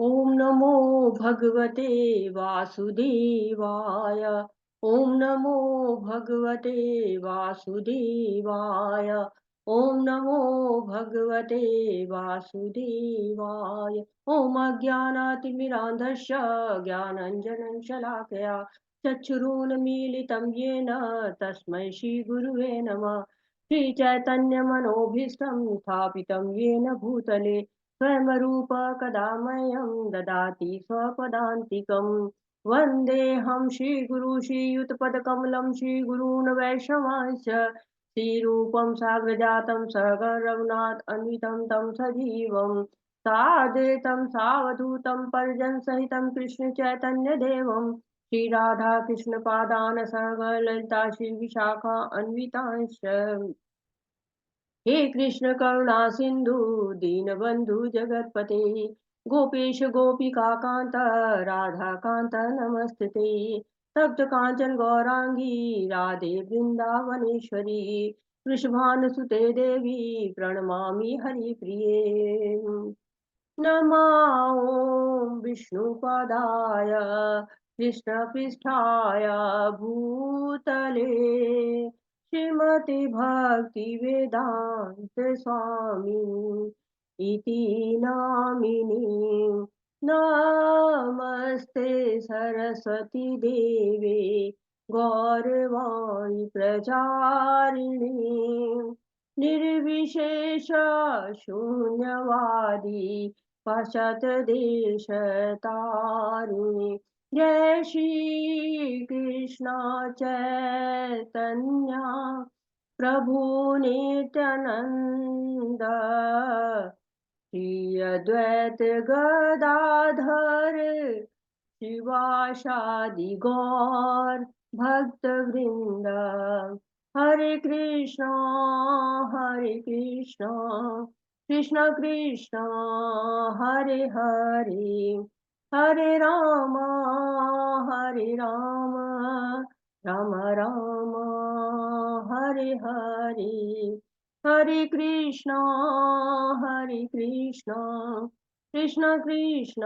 ॐ नमो भगवते वासुदेवाय। ॐ नमो भगवते वासुदेवाय। ॐ नमो भगवते वासुदेवाय। ॐ अज्ञानातिमिरान्धस्य ज्ञानञ्जनं शलाकया चक्षुरुन्मीलितं येन तस्मै श्रीगुरुवे नमः। श्रीचैतन्यमनोभीष्टं स्थापितं येन भूतले स्वयंरूप कदा मह्यं ददाति स्वपदान्तिकम्। वन्देऽहं श्रीगुरु श्रीयुतपदकमलं श्रीगुरून् वैष्णवांश्च श्रीरूपं साग्रजातं सहगण रघुनाथ अन्वितं तं सजीवं साद्वैतं सावधूतं परिजनसहितं कृष्ण चैतन्यदेवं श्रीराधा कृष्णपादान् सहगण ललिता श्रीविशाखा अन्वितांश्च। हे कृष्ण करुणा सिंधु दीनबंधु जगतपते गोपेश गोपिका कांत राधा कांत नमस्ते। तप्त कांचन गौरांगी राधे वृंदावनेश्वरी वृषभानुसुते देवी प्रणमामि हरिप्रिये। नमो विष्णुपदाय कृष्णपृष्ठाय भूतले श्रीमति भक्ति वेदांत स्वामी इति नामिनी। नमस्ते सरस्वती देवे गौरवाणी प्रचारिणी निर्विशेष शून्यवादी पाश्चात्यदेशतारिणी। जय श्री कृष्ण चैतन्य प्रभु नित्यानंद श्री अद्वैत गदाधर शिवासादि गौर भक्त वृंद। हरे कृष्णा कृष्ण कृष्ण हरे हरे हरे राम राम राम हरे हरे। हरे कृष्णा कृष्ण कृष्ण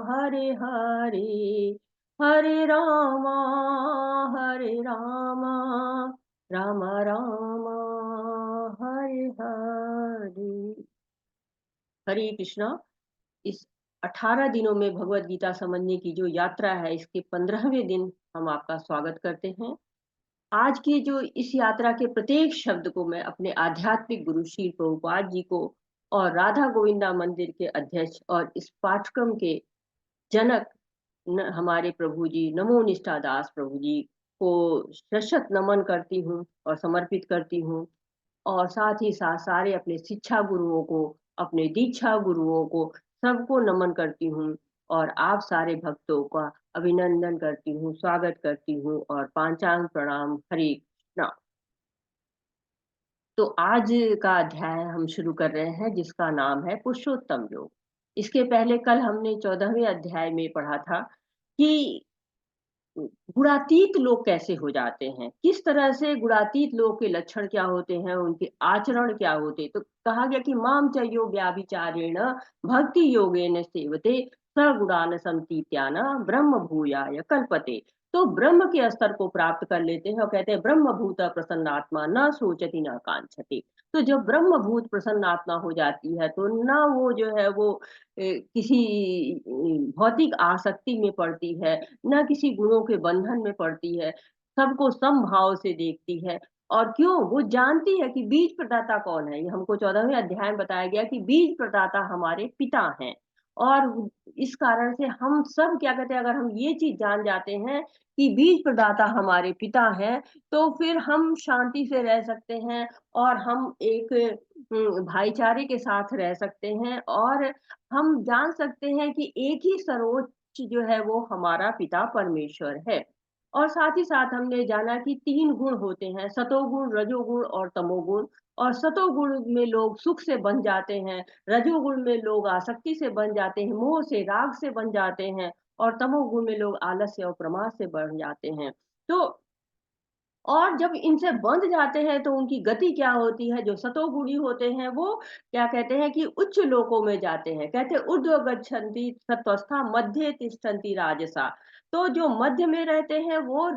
हरे हरे हरे राम राम राम हरे हरे। हरे कृष्णा। इस 18 दिनों में भगवत गीता समझने की जो यात्रा है, इसके 15वें दिन हम आपका स्वागत करते हैं। आज की जो इस यात्रा के प्रत्येक शब्द को मैं अपने आध्यात्मिक गुरु श्री प्रभुपाद जी को और राधा गोविंदा मंदिर के अध्यक्ष और इस पाठ्यक्रम के जनक हमारे प्रभु जी नमो निष्ठा दास प्रभु जी को सशत नमन करती हूँ और समर्पित करती हूँ। और साथ ही साथ सारे अपने शिक्षा गुरुओं को, अपने दीक्षा गुरुओं को, सबको नमन करती हूँ और आप सारे भक्तों का अभिनंदन करती हूँ, स्वागत करती हूँ और पांचांग प्रणाम। हरे कृष्णा। तो आज का अध्याय हम शुरू कर रहे हैं जिसका नाम है पुरुषोत्तम योग। इसके पहले कल हमने 14वें अध्याय में पढ़ा था कि गुणातीत लोग कैसे हो जाते हैं, किस तरह से गुणातीत लोग के लक्षण क्या होते हैं, उनके आचरण क्या होते। तो कहा गया कि माम च यो व्याभिचारेण भक्ति योगेन सेवते सगुणान संतीत्यान ब्रह्म भूयाय कल्पते। तो ब्रह्म के स्तर को प्राप्त कर लेते हैं और कहते हैं ब्रह्म भूत प्रसन्नात्मा न सोचती न कांक्षति। तो जब ब्रह्म भूत प्रसन्न आत्मा हो जाती है तो ना वो जो है वो किसी भौतिक आसक्ति में पड़ती है, न किसी गुणों के बंधन में पड़ती है, सबको समभाव से देखती है। और क्यों? वो जानती है कि बीज प्रदाता कौन है। ये हमको 14वें अध्याय में बताया गया कि बीज प्रदाता हमारे पिता हैं। और इस कारण से हम सब क्या कहते हैं, अगर हम ये चीज जान जाते हैं कि बीज प्रदाता हमारे पिता हैं, तो फिर हम शांति से रह सकते हैं और हम एक भाईचारे के साथ रह सकते हैं। और हम जान सकते हैं कि एक ही सर्वोच्च जो है वो हमारा पिता परमेश्वर है। और साथ ही साथ हमने जाना कि 3 गुण होते हैं, सतोगुण, रजोगुण और तमोगुण। और सतोगुण में लोग सुख से बन जाते हैं, रजोगुण में लोग आसक्ति से बन जाते हैं, मोह से, राग से बन जाते हैं, और तमोगुण में लोग आलस्य और प्रमाद से बन जाते हैं। तो और जब इनसे बंध जाते हैं तो उनकी गति क्या होती है, जो सतोगुणी होते हैं वो क्या कहते हैं कि उच्च लोकों में जाते हैं। कहते हैं ऊर्ध्व गच्छन्ति सत्वस्था मध्ये तिष्ठन्ति राजसा। तो जो मध्य में रहते हैं वो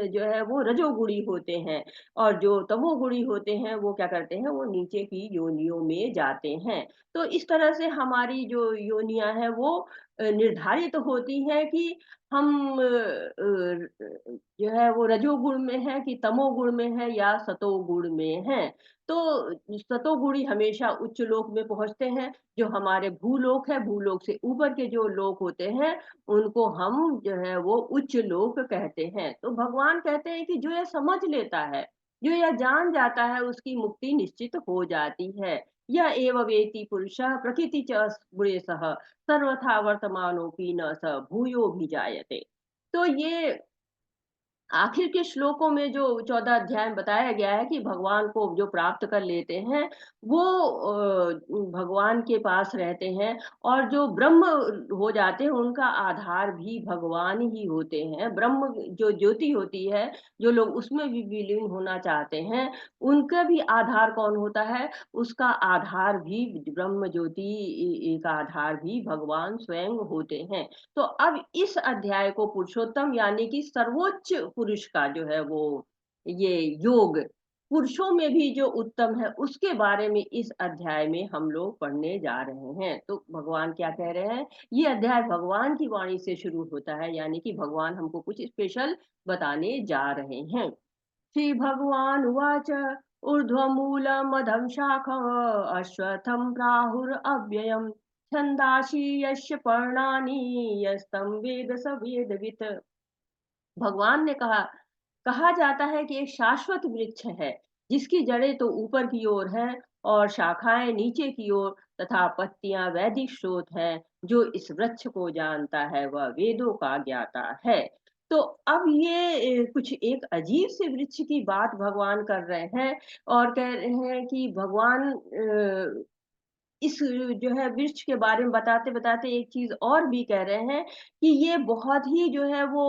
जो है वो रजोगुणी होते हैं, और जो तमोगुणी होते हैं वो क्या करते हैं, वो नीचे की योनियों में जाते हैं। तो इस तरह से हमारी जो योनियां हैं वो निर्धारित होती हैं कि हम जो है वो रजोगुण में है कि तमोगुण में है या सतोगुण में है। तो सतोगुणी हमेशा उच्च लोक में पहुंचते हैं। जो हमारे भूलोक है, भूलोक से ऊपर के जो लोक होते हैं उनको हम जो है वो उच्च लोक कहते हैं। तो भगवान कहते हैं कि जो ये समझ लेता है, जो यह जान जाता है, उसकी मुक्ति निश्चित हो जाती है। यह एव वेति पुरुषः प्रकृति च गुणेशः सर्वथा वर्तमानोपि न स भूयो भी जायते। तो ये आखिर के श्लोकों में जो 14 अध्याय में बताया गया है कि भगवान को जो प्राप्त कर लेते हैं वो भगवान के पास रहते हैं, और जो ब्रह्म हो जाते हैं उनका आधार भी भगवान ही होते हैं। ब्रह्म जो ज्योति होती है, जो लोग उसमें भी विलीन होना चाहते हैं, उनका भी आधार कौन होता है? उसका आधार भी ब्रह्म ज्योति का आधार भी भगवान स्वयं होते हैं। तो अब इस अध्याय को पुरुषोत्तम यानी कि सर्वोच्च पुरुष का जो है वो ये योग, पुरुषों में भी जो उत्तम है, उसके बारे में इस अध्याय में हम लोग पढ़ने जा रहे हैं। तो भगवान क्या कह रहे हैं? ये अध्याय भगवान की वाणी से शुरू होता है, यानी कि भगवान हमको कुछ स्पेशल बताने जा रहे हैं। श्री भगवान उवाच ऊर्ध्वमूलम् अधः शाखः अश्वत्थं प्राहुरव्ययम् छन्दांसि यस्य पर्णानि यस्तं वेद स वेदवित्। भगवान ने कहा जाता है कि एक शाश्वत वृक्ष है जिसकी जड़ें तो ऊपर की ओर है और शाखाएं नीचे की ओर, तथा पत्तियां वैदिक स्रोत है। जो इस वृक्ष को जानता है वह वेदों का ज्ञाता है। तो अब ये कुछ एक अजीब से वृक्ष की बात भगवान कर रहे हैं, और कह रहे हैं कि भगवान इस जो है वृक्ष के बारे में बताते-बताते एक चीज़ और भी कह रहे हैं कि ये बहुत ही जो है वो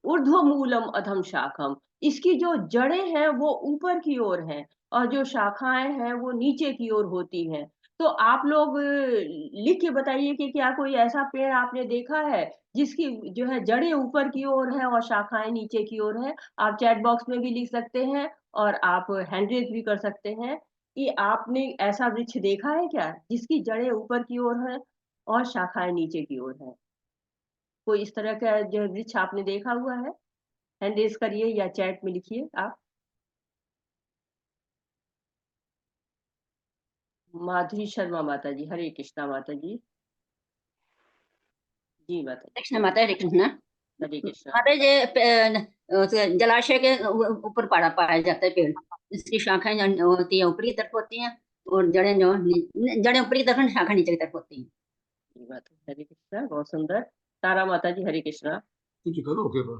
ऊर्ध्वमूलम् अधम शाखम, इसकी जो जड़ें हैं वो ऊपर की ओर हैं और जो शाखाएँ हैं वो नीचे की ओर होती हैं। तो आप लोग लिख के बताइए कि क्या कोई ऐसा पेड़ आपने देखा है जिसकी जो है जड़ें ऊपर की ओर है और शाखाएँ नीचे की ओर है? आप चैट बॉक्स में भी लिख सकते हैं और आप हैंड रेज़ भी कर सकते हैं। कि आपने ऐसा वृक्ष देखा है क्या जिसकी जड़ें ऊपर की ओर हैं और शाखाएं नीचे की ओर हैं? कोई इस तरह का जो है वृक्ष आपने देखा हुआ है? हैंड रेज करिए या चैट में लिखिए आप। माधुरी शर्मा माता जी, हरे कृष्णा माता जी। जी माता जी, कृष्ण माता, हरे कृष्ण। हरे कृष्णा। माता जी, जलाशय के ऊपर पड़ा पाया जाता है पेड़। इसकी शाखाएं जो होती है ऊपरी तरफ होती हैं, और जड़ें जड़ें ऊपरी तरफ हैं, शाखा नीचे की तरफ होती हैं। जी माता जी, हरे कृष्णा, बहुत सुंदर। तारा माता जी, हरे कृष्णा। कुछ करो के बा।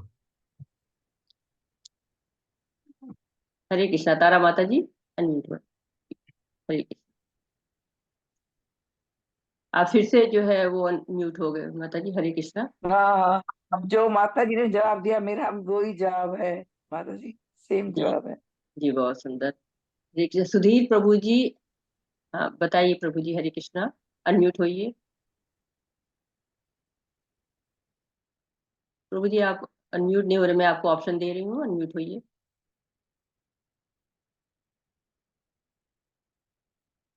हरे कृष्णा, तारा माता जी, अनम्यूट हुआ। हरे कृष्णा। आप फिर से जो है वो म्यूट हो गए माता जी, हरे कृष्णा। हाँ, अब जो माता जी ने जवाब दिया मेरा अब वही जवाब है। माता जी सेम जी जवाब है। जी, बहुत सुंदर। देखिए सुधीर प्रभु जी, हाँ बताइए प्रभु जी, हरे कृष्णा, अनम्यूट होइए। प्रभु जी आप अनम्यूट नहीं हो रहे, मैं आपको ऑप्शन दे रही हूँ, अनम्यूट होइए।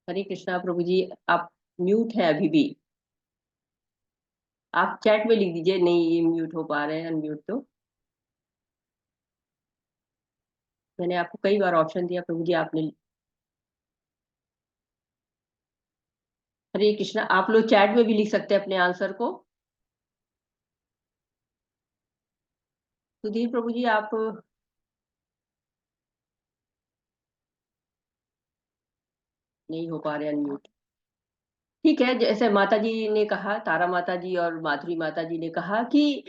हरे कृष्णा प्रभु जी, आप म्यूट है अभी भी। आप चैट में लिख दीजिए, नहीं ये म्यूट हो पा रहे हैं, अनम्यूट तो। मैंने आपको कई बार ऑप्शन दिया प्रभु जी, आपने। हरे कृष्णा, आप लोग चैट में भी लिख सकते हैं अपने आंसर को। सुधीर प्रभु जी आप नहीं हो पा रहे अनम्यूट। ठीक है, जैसे माता जी ने कहा, तारा माता जी और माधुरी माता जी ने कहा कि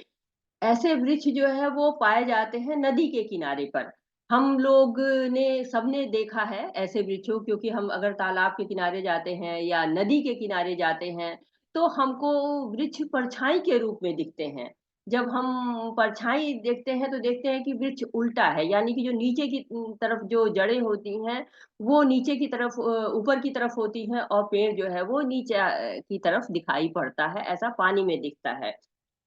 ऐसे वृक्ष जो है वो पाए जाते हैं नदी के किनारे पर। हम लोग ने सबने देखा है ऐसे वृक्षों, क्योंकि हम अगर तालाब के किनारे जाते हैं या नदी के किनारे जाते हैं तो हमको वृक्ष परछाई के रूप में दिखते हैं। जब हम परछाई देखते हैं तो देखते हैं कि वृक्ष उल्टा है, यानी कि जो नीचे की तरफ जो जड़ें होती हैं, वो नीचे की तरफ ऊपर की तरफ होती हैं और पेड़ जो है वो नीचे की तरफ दिखाई पड़ता है, ऐसा पानी में दिखता है।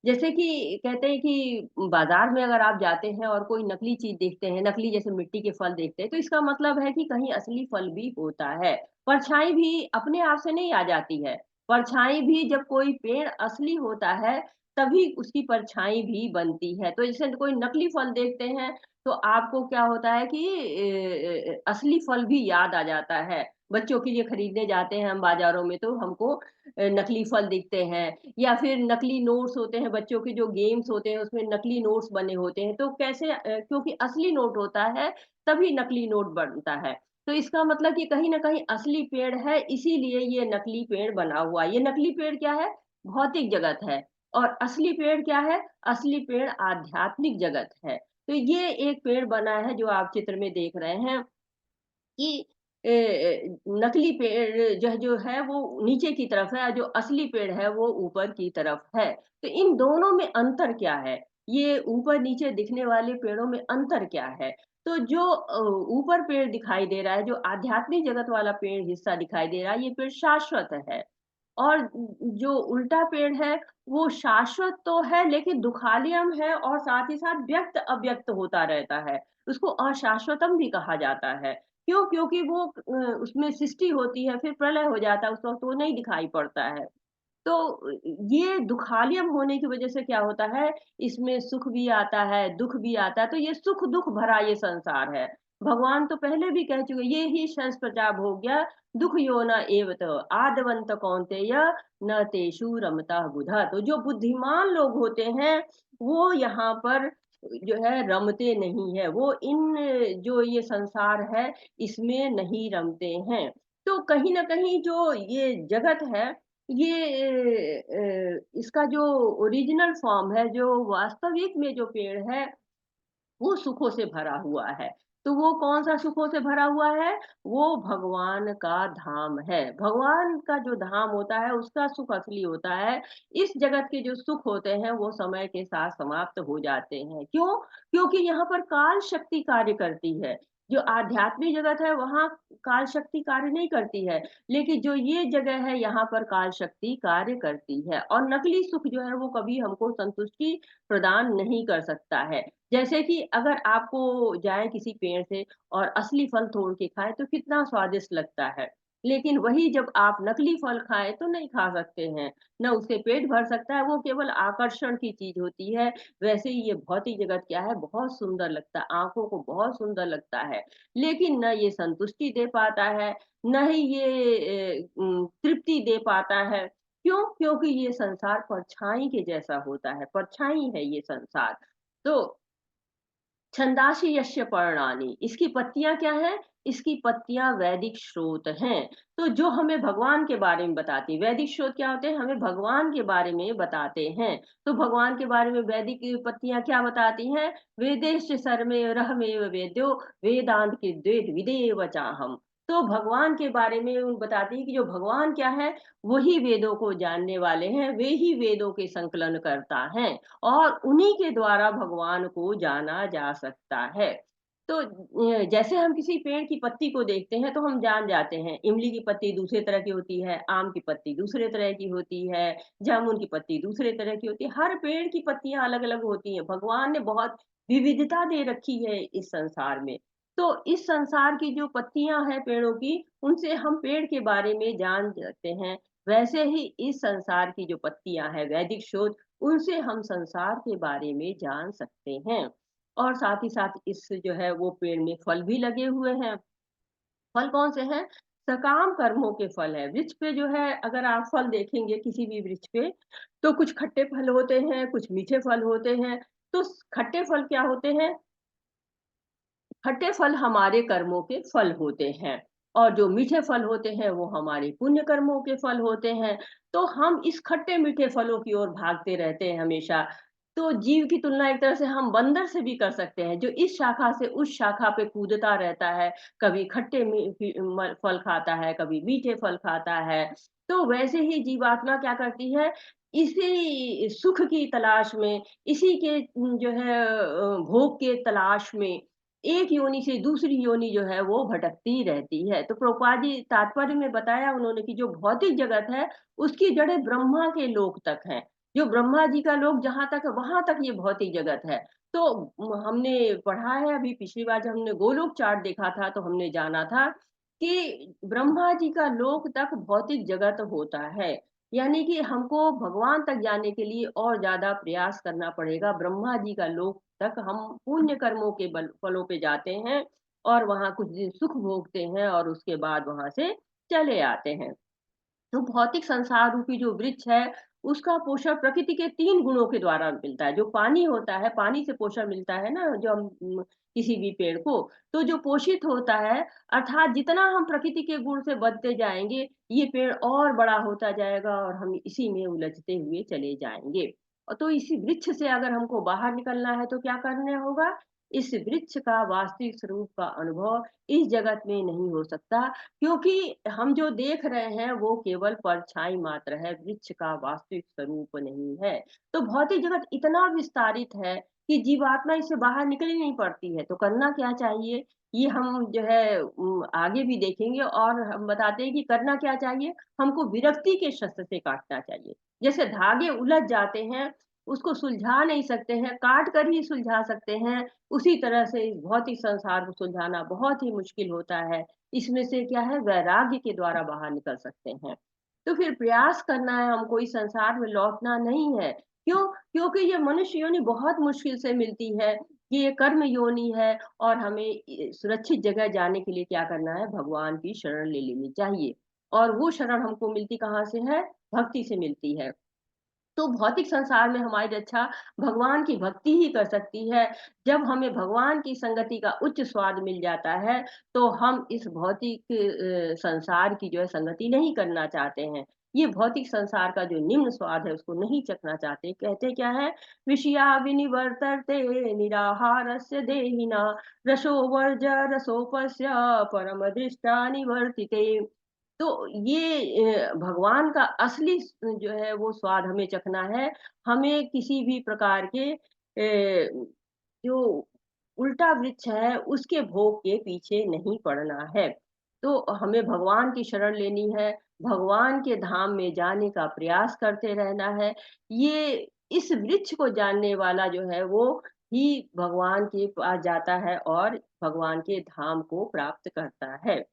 जैसे कि कहते हैं कि बाज़ार में अगर आप जाते हैं और कोई नकली चीज़ देखते हैं, नकली जैसे मिट्टी के फल देखते हैं, तो इसका मतलब है कि कहीं असली फल भी होता है। परछाई भी अपने आप से नहीं आ जाती है, परछाई भी जब कोई पेड़ असली होता है, तभी उसकी परछाई भी बनती है। तो जैसे कोई नकली फल देखते हैं, तो आपको क्या होता है कि असली फल भी याद आ जाता है। बच्चों के लिए खरीदने जाते हैं हम बाज़ारों में, तो हमको नकली फल दिखते हैं या फिर नकली नोट्स होते हैं, बच्चों के जो गेम्स होते हैं उसमें नकली नोट्स बने होते हैं, तो कैसे क्योंकि असली नोट होता है, तभी नकली नोट बनता है। तो इसका मतलब कि कहीं न कहीं असली पेड़ है, इसीलिए ये नकली पेड़ बना हुआ है। ये नकली पेड़ क्या है? भौतिक जगत है और असली पेड़ क्या है? असली पेड़ आध्यात्मिक जगत है। तो ये एक पेड़ बना है जो आप चित्र में देख रहे हैं कि नकली पेड़ जो है वो नीचे की तरफ है और जो असली पेड़ है वो ऊपर की तरफ है। तो इन दोनों में अंतर क्या है? ये ऊपर-नीचे दिखने वाले पेड़ों में अंतर क्या है? तो जो ऊपर पेड़ दिखाई दे रहा है, जो आध्यात्मिक जगत वाला पेड़ हिस्सा दिखाई दे रहा है, ये पेड़ शाश्वत है। और जो उल्टा पेड़ है, वो शाश्वत तो है लेकिन दुखालयम है और साथ ही साथ व्यक्त-अव्यक्त होता रहता है। उसको अशाश्वतम भी कहा जाता है। क्यों? क्योंकि वो उसमें सृष्टि होती है, फिर प्रलय हो जाता है, उस वक़्त वो नहीं दिखाई पड़ता है। तो ये दुखालयम होने की वज़ह से क्या होता है, इसमें सुख भी आता है, दुःख भी आता है, तो ये सुख-दुःख भरा ये संसार है। भगवान तो पहले भी कह चुके, "ये ही शंस प्रजा भोग्य दुःख योना एव त आद्यवन्त कौन्तेय न तेषु रमतः बुधः।" तो जो बुद्धिमान लोग होते हैं, वो यहाँ पर जो है रमते नहीं हैं, वो इन जो ये संसार है, इसमें नहीं रमते हैं। तो कहीं न कहीं जो ये जगत है, ये इसका जो ओरिजिनल फॉर्म है, जो वास्तविक में जो पेड़ है, वो सुखों से भरा हुआ है। तो वो कौन-सा सुखों से भरा हुआ है? वो भगवान का धाम है। भगवान का जो धाम होता है, उसका सुख असली होता है। इस जगत के जो सुख होते हैं, वो समय के साथ समाप्त हो जाते हैं। क्यों? क्योंकि यहाँ पर काल शक्ति कार्य करती है। जो आध्यात्मिक जगत है, वहाँ काल शक्ति कार्य नहीं करती है। लेकिन जो ये जगह है, यहाँ पर काल शक्ति कार्य करती है और नकली सुख जो है, वो कभी हमको संतुष्टि प्रदान नहीं कर सकता है। जैसे कि अगर आपको जाए किसी पेड़ से और असली फल तोड़ के खाएँ तो कितना स्वादिष्ट लगता है। लेकिन वही जब आप नकली फल खाएँ तो नहीं खा सकते हैं, ना उससे पेट भर सकता है, वो केवल आकर्षण की चीज़ होती है। वैसे ही ये भौतिक जगत क्या है, बहुत सुंदर लगता है, आँखों को बहुत सुंदर लगता है। लेकिन ना ये संतुष्टि दे पाता है, ना ही ये तृप्ति दे पाता है। क्यों? क्योंकि ये संसार परछाई के जैसा होता है, परछाई है ये संसार। तो छंदांसि यस्य पर्णानि, इसकी पत्तियाँ क्या हैं? इसकी पत्तियाँ वैदिक स्रोत हैं। तो जो हमें भगवान के बारे में बताती हैं, वैदिक स्रोत क्या होते हैं? हमें भगवान के बारे में बताते हैं। तो भगवान के बारे में वैदिक पत्तियाँ क्या बताती हैं? वेदेश्च सर्वमेव वेद्यो वेदांत कृद्वेद विदेव चाहम्। तो भगवान के बारे में वो बताती है कि जो भगवान क्या है, वही वेदों को जानने वाले हैं, वे ही वेदों के संकलन करता हैं। और उन्हीं के द्वारा भगवान को जाना जा सकता है। तो जैसे हम किसी पेड़ की पत्ती को देखते हैं तो हम जान जाते हैं, इमली की पत्ती दूसरे तरह की होती है, आम की पत्ती दूसरे तरह की होती है, जामुन की पत्ती दूसरे तरह की होती है, हर पेड़ की पत्तियाँ अलग-अलग होती हैं। भगवान ने बहुत विविधता दे रखी है इस संसार में। तो इस संसार की जो पत्तियाँ हैं पेड़ों की, उनसे हम पेड़ के बारे में जान सकते हैं। वैसे ही इस संसार की जो पत्तियाँ हैं, वैदिक शोध उनसे हम संसार के बारे में जान सकते हैं और साथ ही साथ इस जो है वो पेड़ में फल भी लगे हुए हैं। फल कौन से हैं? सकाम कर्मों के फल हैं। वृक्ष पे जो है अगर आप फल देखेंगे किसी भी वृक्ष पे, तो कुछ खट्टे फल होते हैं, कुछ मीठे फल होते हैं। तो खट्टे फल क्या होते हैं? खट्टे फल हमारे कर्मों के फल होते हैं और जो मीठे फल होते हैं वो हमारे पुण्य कर्मों के फल होते हैं। तो हम इस खट्टे मीठे फलों की ओर भागते रहते हैं हमेशा। तो जीव की तुलना एक तरह से हम बंदर से भी कर सकते हैं जो इस शाखा से उस शाखा पे कूदता रहता है, कभी खट्टे फल खाता है, कभी मीठे फल खाता है। तो वैसे ही जीवात्मा क्या करती है, इसी सुख की तलाश में, इसी के जो है भोग के तलाश में एक योनि से दूसरी योनि जो है वो भटकती रहती है। तो प्रभुपाद जी तात्पर्य में बताया उन्होंने कि जो भौतिक जगत है, उसकी जड़ें ब्रह्मा के लोक तक हैं। जो ब्रह्मा जी का लोक जहाँ तक है, वहाँ तक ये भौतिक जगत है। तो हमने पढ़ा है, अभी पिछली बार जब हमने गोलोक चार्ट देखा था, तो हमने जाना था कि ब्रह्मा जी का लोक तक भौतिक जगत होता है। यानी कि हमको भगवान तक जाने के लिए और ज़्यादा प्रयास करना पड़ेगा। ब्रह्मा जी का लोक तक हम पुण्य कर्मों के बल फलों पे जाते हैं और वहाँ कुछ दिन सुख भोगते हैं और उसके बाद वहाँ से चले आते हैं। तो भौतिक संसार रूपी जो वृक्ष है, उसका पोषण प्रकृति के 3 गुणों के द्वारा मिलता है। जो पानी होता है, पानी से पोषण मिलता है ना, जो हम किसी भी पेड़ को, तो जो पोषित होता है, अर्थात जितना हम प्रकृति के गुण से बढ़ते जाएँगे, ये पेड़ और बड़ा होता जाएगा और हम इसी में उलझते हुए चले जाएँगे। तो इसी वृक्ष से अगर हमको बाहर निकलना है तो क्या करना होगा? इस वृक्ष का वास्तविक स्वरूप का अनुभव इस जगत में नहीं हो सकता, क्योंकि हम जो देख रहे हैं वो केवल परछाई मात्र है, वृक्ष का वास्तविक स्वरूप नहीं है। तो भौतिक जगत इतना विस्तारित है कि जीवात्मा इससे बाहर निकल ही नहीं पाती है। तो करना क्या चाहिए? ये हम जो है आगे भी देखेंगे और हम बताते हैं कि करना क्या चाहिए? हमको विरक्ति के शस्त्र से काटना चाहिए। जैसे धागे उलझ जाते हैं, उसको सुलझा नहीं सकते हैं, काट कर ही सुलझा सकते हैं, उसी तरह से इस भौतिक संसार को सुलझाना बहुत ही मुश्किल होता है। इसमें से क्या है, वैराग्य के द्वारा बाहर निकल सकते हैं। तो फिर प्रयास करना है हमको, इस संसार में लौटना नहीं है। क्यों? क्योंकि ये मनुष्य योनि बहुत मुश्किल से मिलती है, ये कर्म योनि है और हमें सुरक्षित जगह जाने के लिए क्या करना है, भगवान की शरण ले लेनी चाहिए। और वो शरण हमको मिलती कहाँ से है? भक्ति से मिलती है। तो भौतिक संसार में हमारी रक्षा भगवान की भक्ति ही कर सकती है। जब हमें भगवान की संगति का उच्च स्वाद मिल जाता है, तो हम इस भौतिक संसार की जो है संगति नहीं करना चाहते हैं। ये भौतिक संसार का जो निम्न स्वाद है उसको नहीं चखना चाहते। कहते क्या है? विषया विनिवर्तन्ते निराहारस्य देहिना रसो वर्ज रसोपस्य परम दृष्टा निवर्तिते। तो ये भगवान का असली जो है वो स्वाद हमें चखना है। हमें किसी भी प्रकार के जो उल्टा वृक्ष है उसके भोग के पीछे नहीं पड़ना है। तो हमें भगवान की शरण लेनी है, भगवान के धाम में जाने का प्रयास करते रहना है। ये इस वृक्ष को जानने वाला जो है वो ही भगवान के पास जाता है और भगवान के धाम को प्राप्त करता है।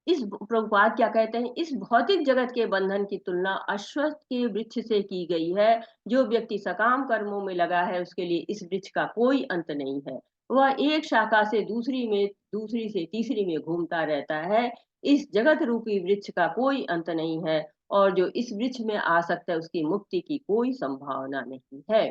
प्रभुपाद क्या कहते हैं, इस भौतिक जगत के बंधन की तुलना अश्वत्थ के वृक्ष से की गई है। जो व्यक्ति सकाम कर्मों में लगा है उसके लिए इस वृक्ष का कोई अंत नहीं है। वह एक शाखा से दूसरी में, दूसरी से तीसरी में घूमता रहता है। इस जगत रूपी वृक्ष का कोई अंत नहीं है और जो इस वृक्ष में आ सकता है उसकी मुक्ति की कोई संभावना नहीं है।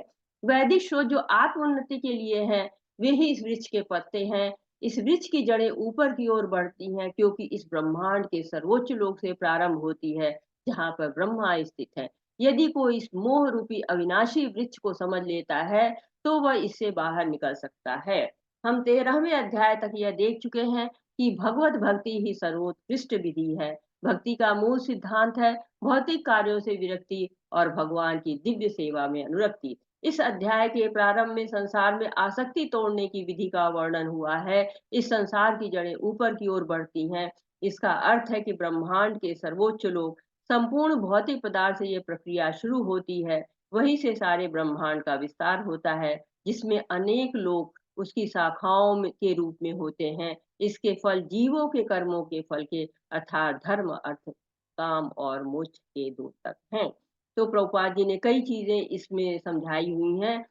वैदिक शोध जो आत्मोन्नति के लिए है, वे ही इस वृक्ष के पत्ते हैं। इस वृक्ष की जड़ें ऊपर की ओर बढ़ती हैं, क्योंकि इस ब्रह्मांड के सर्वोच्च लोक से प्रारंभ होती है, जहाँ पर ब्रह्मा स्थित है। यदि कोई इस मोह रूपी अविनाशी वृक्ष को समझ लेता है, तो वह इससे बाहर निकल सकता है। हम 13वें अध्याय तक यह देख चुके हैं कि भगवत भक्ति ही सर्वोत्कृष्ट विधि है। भक्ति का मूल सिद्धांत है भौतिक कार्यों से विरक्ति और भगवान की दिव्य सेवा में अनुरक्ति। इस अध्याय के प्रारंभ में संसार में आसक्ति तोड़ने की विधि का वर्णन हुआ है। इस संसार की जड़ें ऊपर की ओर बढ़ती हैं। इसका अर्थ है कि ब्रह्मांड के सर्वोच्च लोक संपूर्ण भौतिक पदार्थ से ये प्रक्रिया शुरू होती है। वहीं से सारे ब्रह्मांड का विस्तार होता है, जिसमें अनेक लोक उसकी शाखाओं के रूप में होते हैं। इसके फल जीवों के कर्मों के फल के, अर्थात धर्म, अर्थ, काम और मोक्ष के द्योतक हैं। तो प्रभुपाद जी ने कई चीजें इसमें समझाई हुई हैं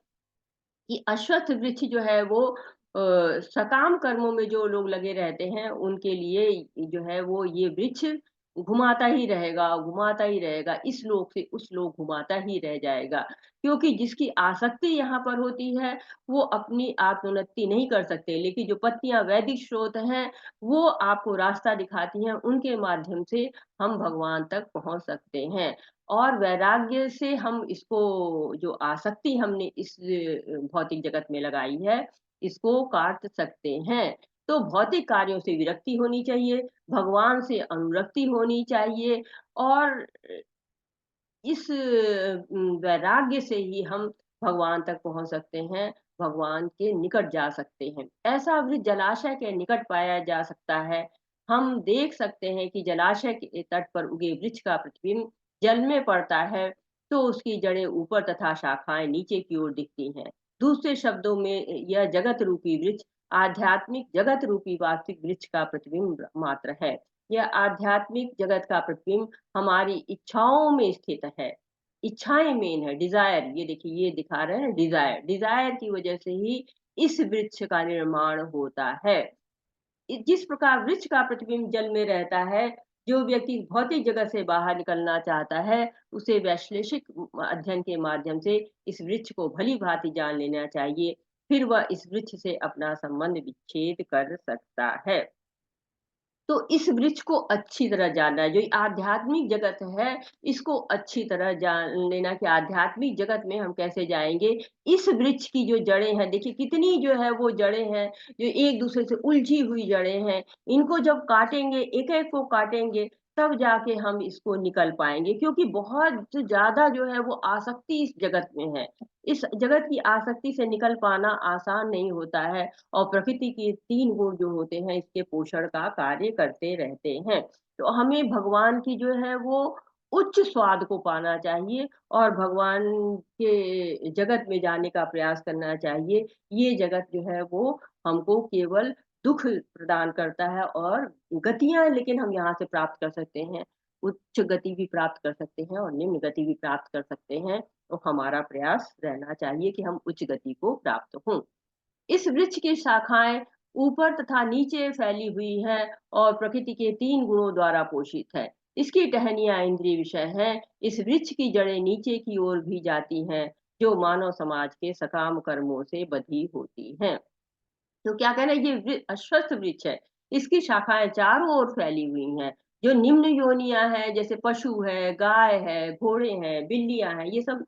कि अश्वत्थ वृक्ष जो है वो सकाम कर्मों में जो लोग लगे रहते हैं उनके लिए जो है वो ये वृक्ष घुमाता ही रहेगा, इस लोक से उस लोक घुमाता ही रह जाएगा। क्योंकि जिसकी आसक्ति यहाँ पर होती है वो अपनी आत्मोन्नति नहीं कर सकते, लेकिन जो पत्तियां वैदिक स्रोत हैं वो आपको रास्ता दिखाती हैं, उनके माध्यम से हम भगवान तक पहुंच सकते हैं। और वैराग्य से हम इसको, जो आसक्ति हमने इस भौतिक जगत में लगाई है, इसको काट सकते हैं। तो भौतिक कार्यों से विरक्ति होनी चाहिए, भगवान से अनुरक्ति होनी चाहिए और इस वैराग्य से ही हम भगवान तक पहुंच सकते हैं, भगवान के निकट जा सकते हैं। ऐसा वृक्ष जलाशय के निकट पाया जा सकता है। हम देख सकते हैं कि जलाशय के तट पर उगे वृक्ष का प्रतिबिंब जल में पड़ता है, तो उसकी जड़ें ऊपर तथा शाखाएं नीचे की ओर दिखती हैं। दूसरे शब्दों में यह जगत रूपी वृक्ष आध्यात्मिक जगत रूपी वास्तविक वृक्ष का प्रतिबिंब मात्र है। यह आध्यात्मिक जगत का प्रतिबिंब हमारी इच्छाओं में स्थित है। इच्छाएं मेन है, डिजायर, ये देखिए ये दिखा रहे हैं, डिजायर, डिजायर की वजह से ही इस वृक्ष का निर्माण होता है। जिस प्रकार वृक्ष का प्रतिबिंब जल में रहता है, जो व्यक्ति भौतिक जगत से बाहर निकलना चाहता है, उसे वैश्लेषिक अध्ययन के माध्यम से इस वृक्ष को भली भांति जान लेना चाहिए, फिर वह इस वृक्ष से अपना संबंध विच्छेद कर सकता है। तो इस वृक्ष को अच्छी तरह जानना है, जो आध्यात्मिक जगत है, इसको अच्छी तरह जान लेना कि आध्यात्मिक जगत में हम कैसे जाएँगे। इस वृक्ष की जो जड़ें हैं, देखिए कितनी जो है वो जड़ें हैं, जो एक-दूसरे से उलझी हुई जड़ें हैं। इनको जब काटेंगे, एक-एक को काटेंगे, तब जाके हम इसको निकल पाएँगे, क्योंकि बहुत ज़्यादा जो है वो आसक्ति इस जगत में है। इस जगत की आसक्ति से निकल पाना आसान नहीं होता है, और प्रकृति के 3 गुण जो होते हैं, इसके पोषण का कार्य करते रहते हैं। तो हमें भगवान की जो है वो उच्च स्वाद को पाना चाहिए, और भगवान के जगत में जाने का प्रयास करना चाहिए। ये जगत जो है वो हमको केवल दुःख प्रदान करता है, और गतियाँ लेकिन हम यहाँ से प्राप्त कर सकते हैं। उच्च गति भी प्राप्त कर सकते हैं और निम्न गति भी प्राप्त कर सकते हैं। तो हमारा प्रयास रहना चाहिए कि हम उच्च गति को प्राप्त हों। इस वृक्ष की शाखाएं ऊपर तथा नीचे फैली हुई हैं, और प्रकृति के 3 गुणों द्वारा पोषित है। इसकी टहनियां इंद्रिय विषय हैं। इस वृक्ष की जड़ें नीचे की ओर भी जाती हैं, जो मानव समाज के सकाम कर्मों से बधी होती हैं। तो क्या कह रहे हैं, ये अश्वत्थ वृक्ष है, इसकी शाखाएं चारों ओर फैली हुई हैं। जो निम्न योनियां हैं, जैसे पशु है, गाय है, घोड़े हैं, बिल्लियां हैं, ये सब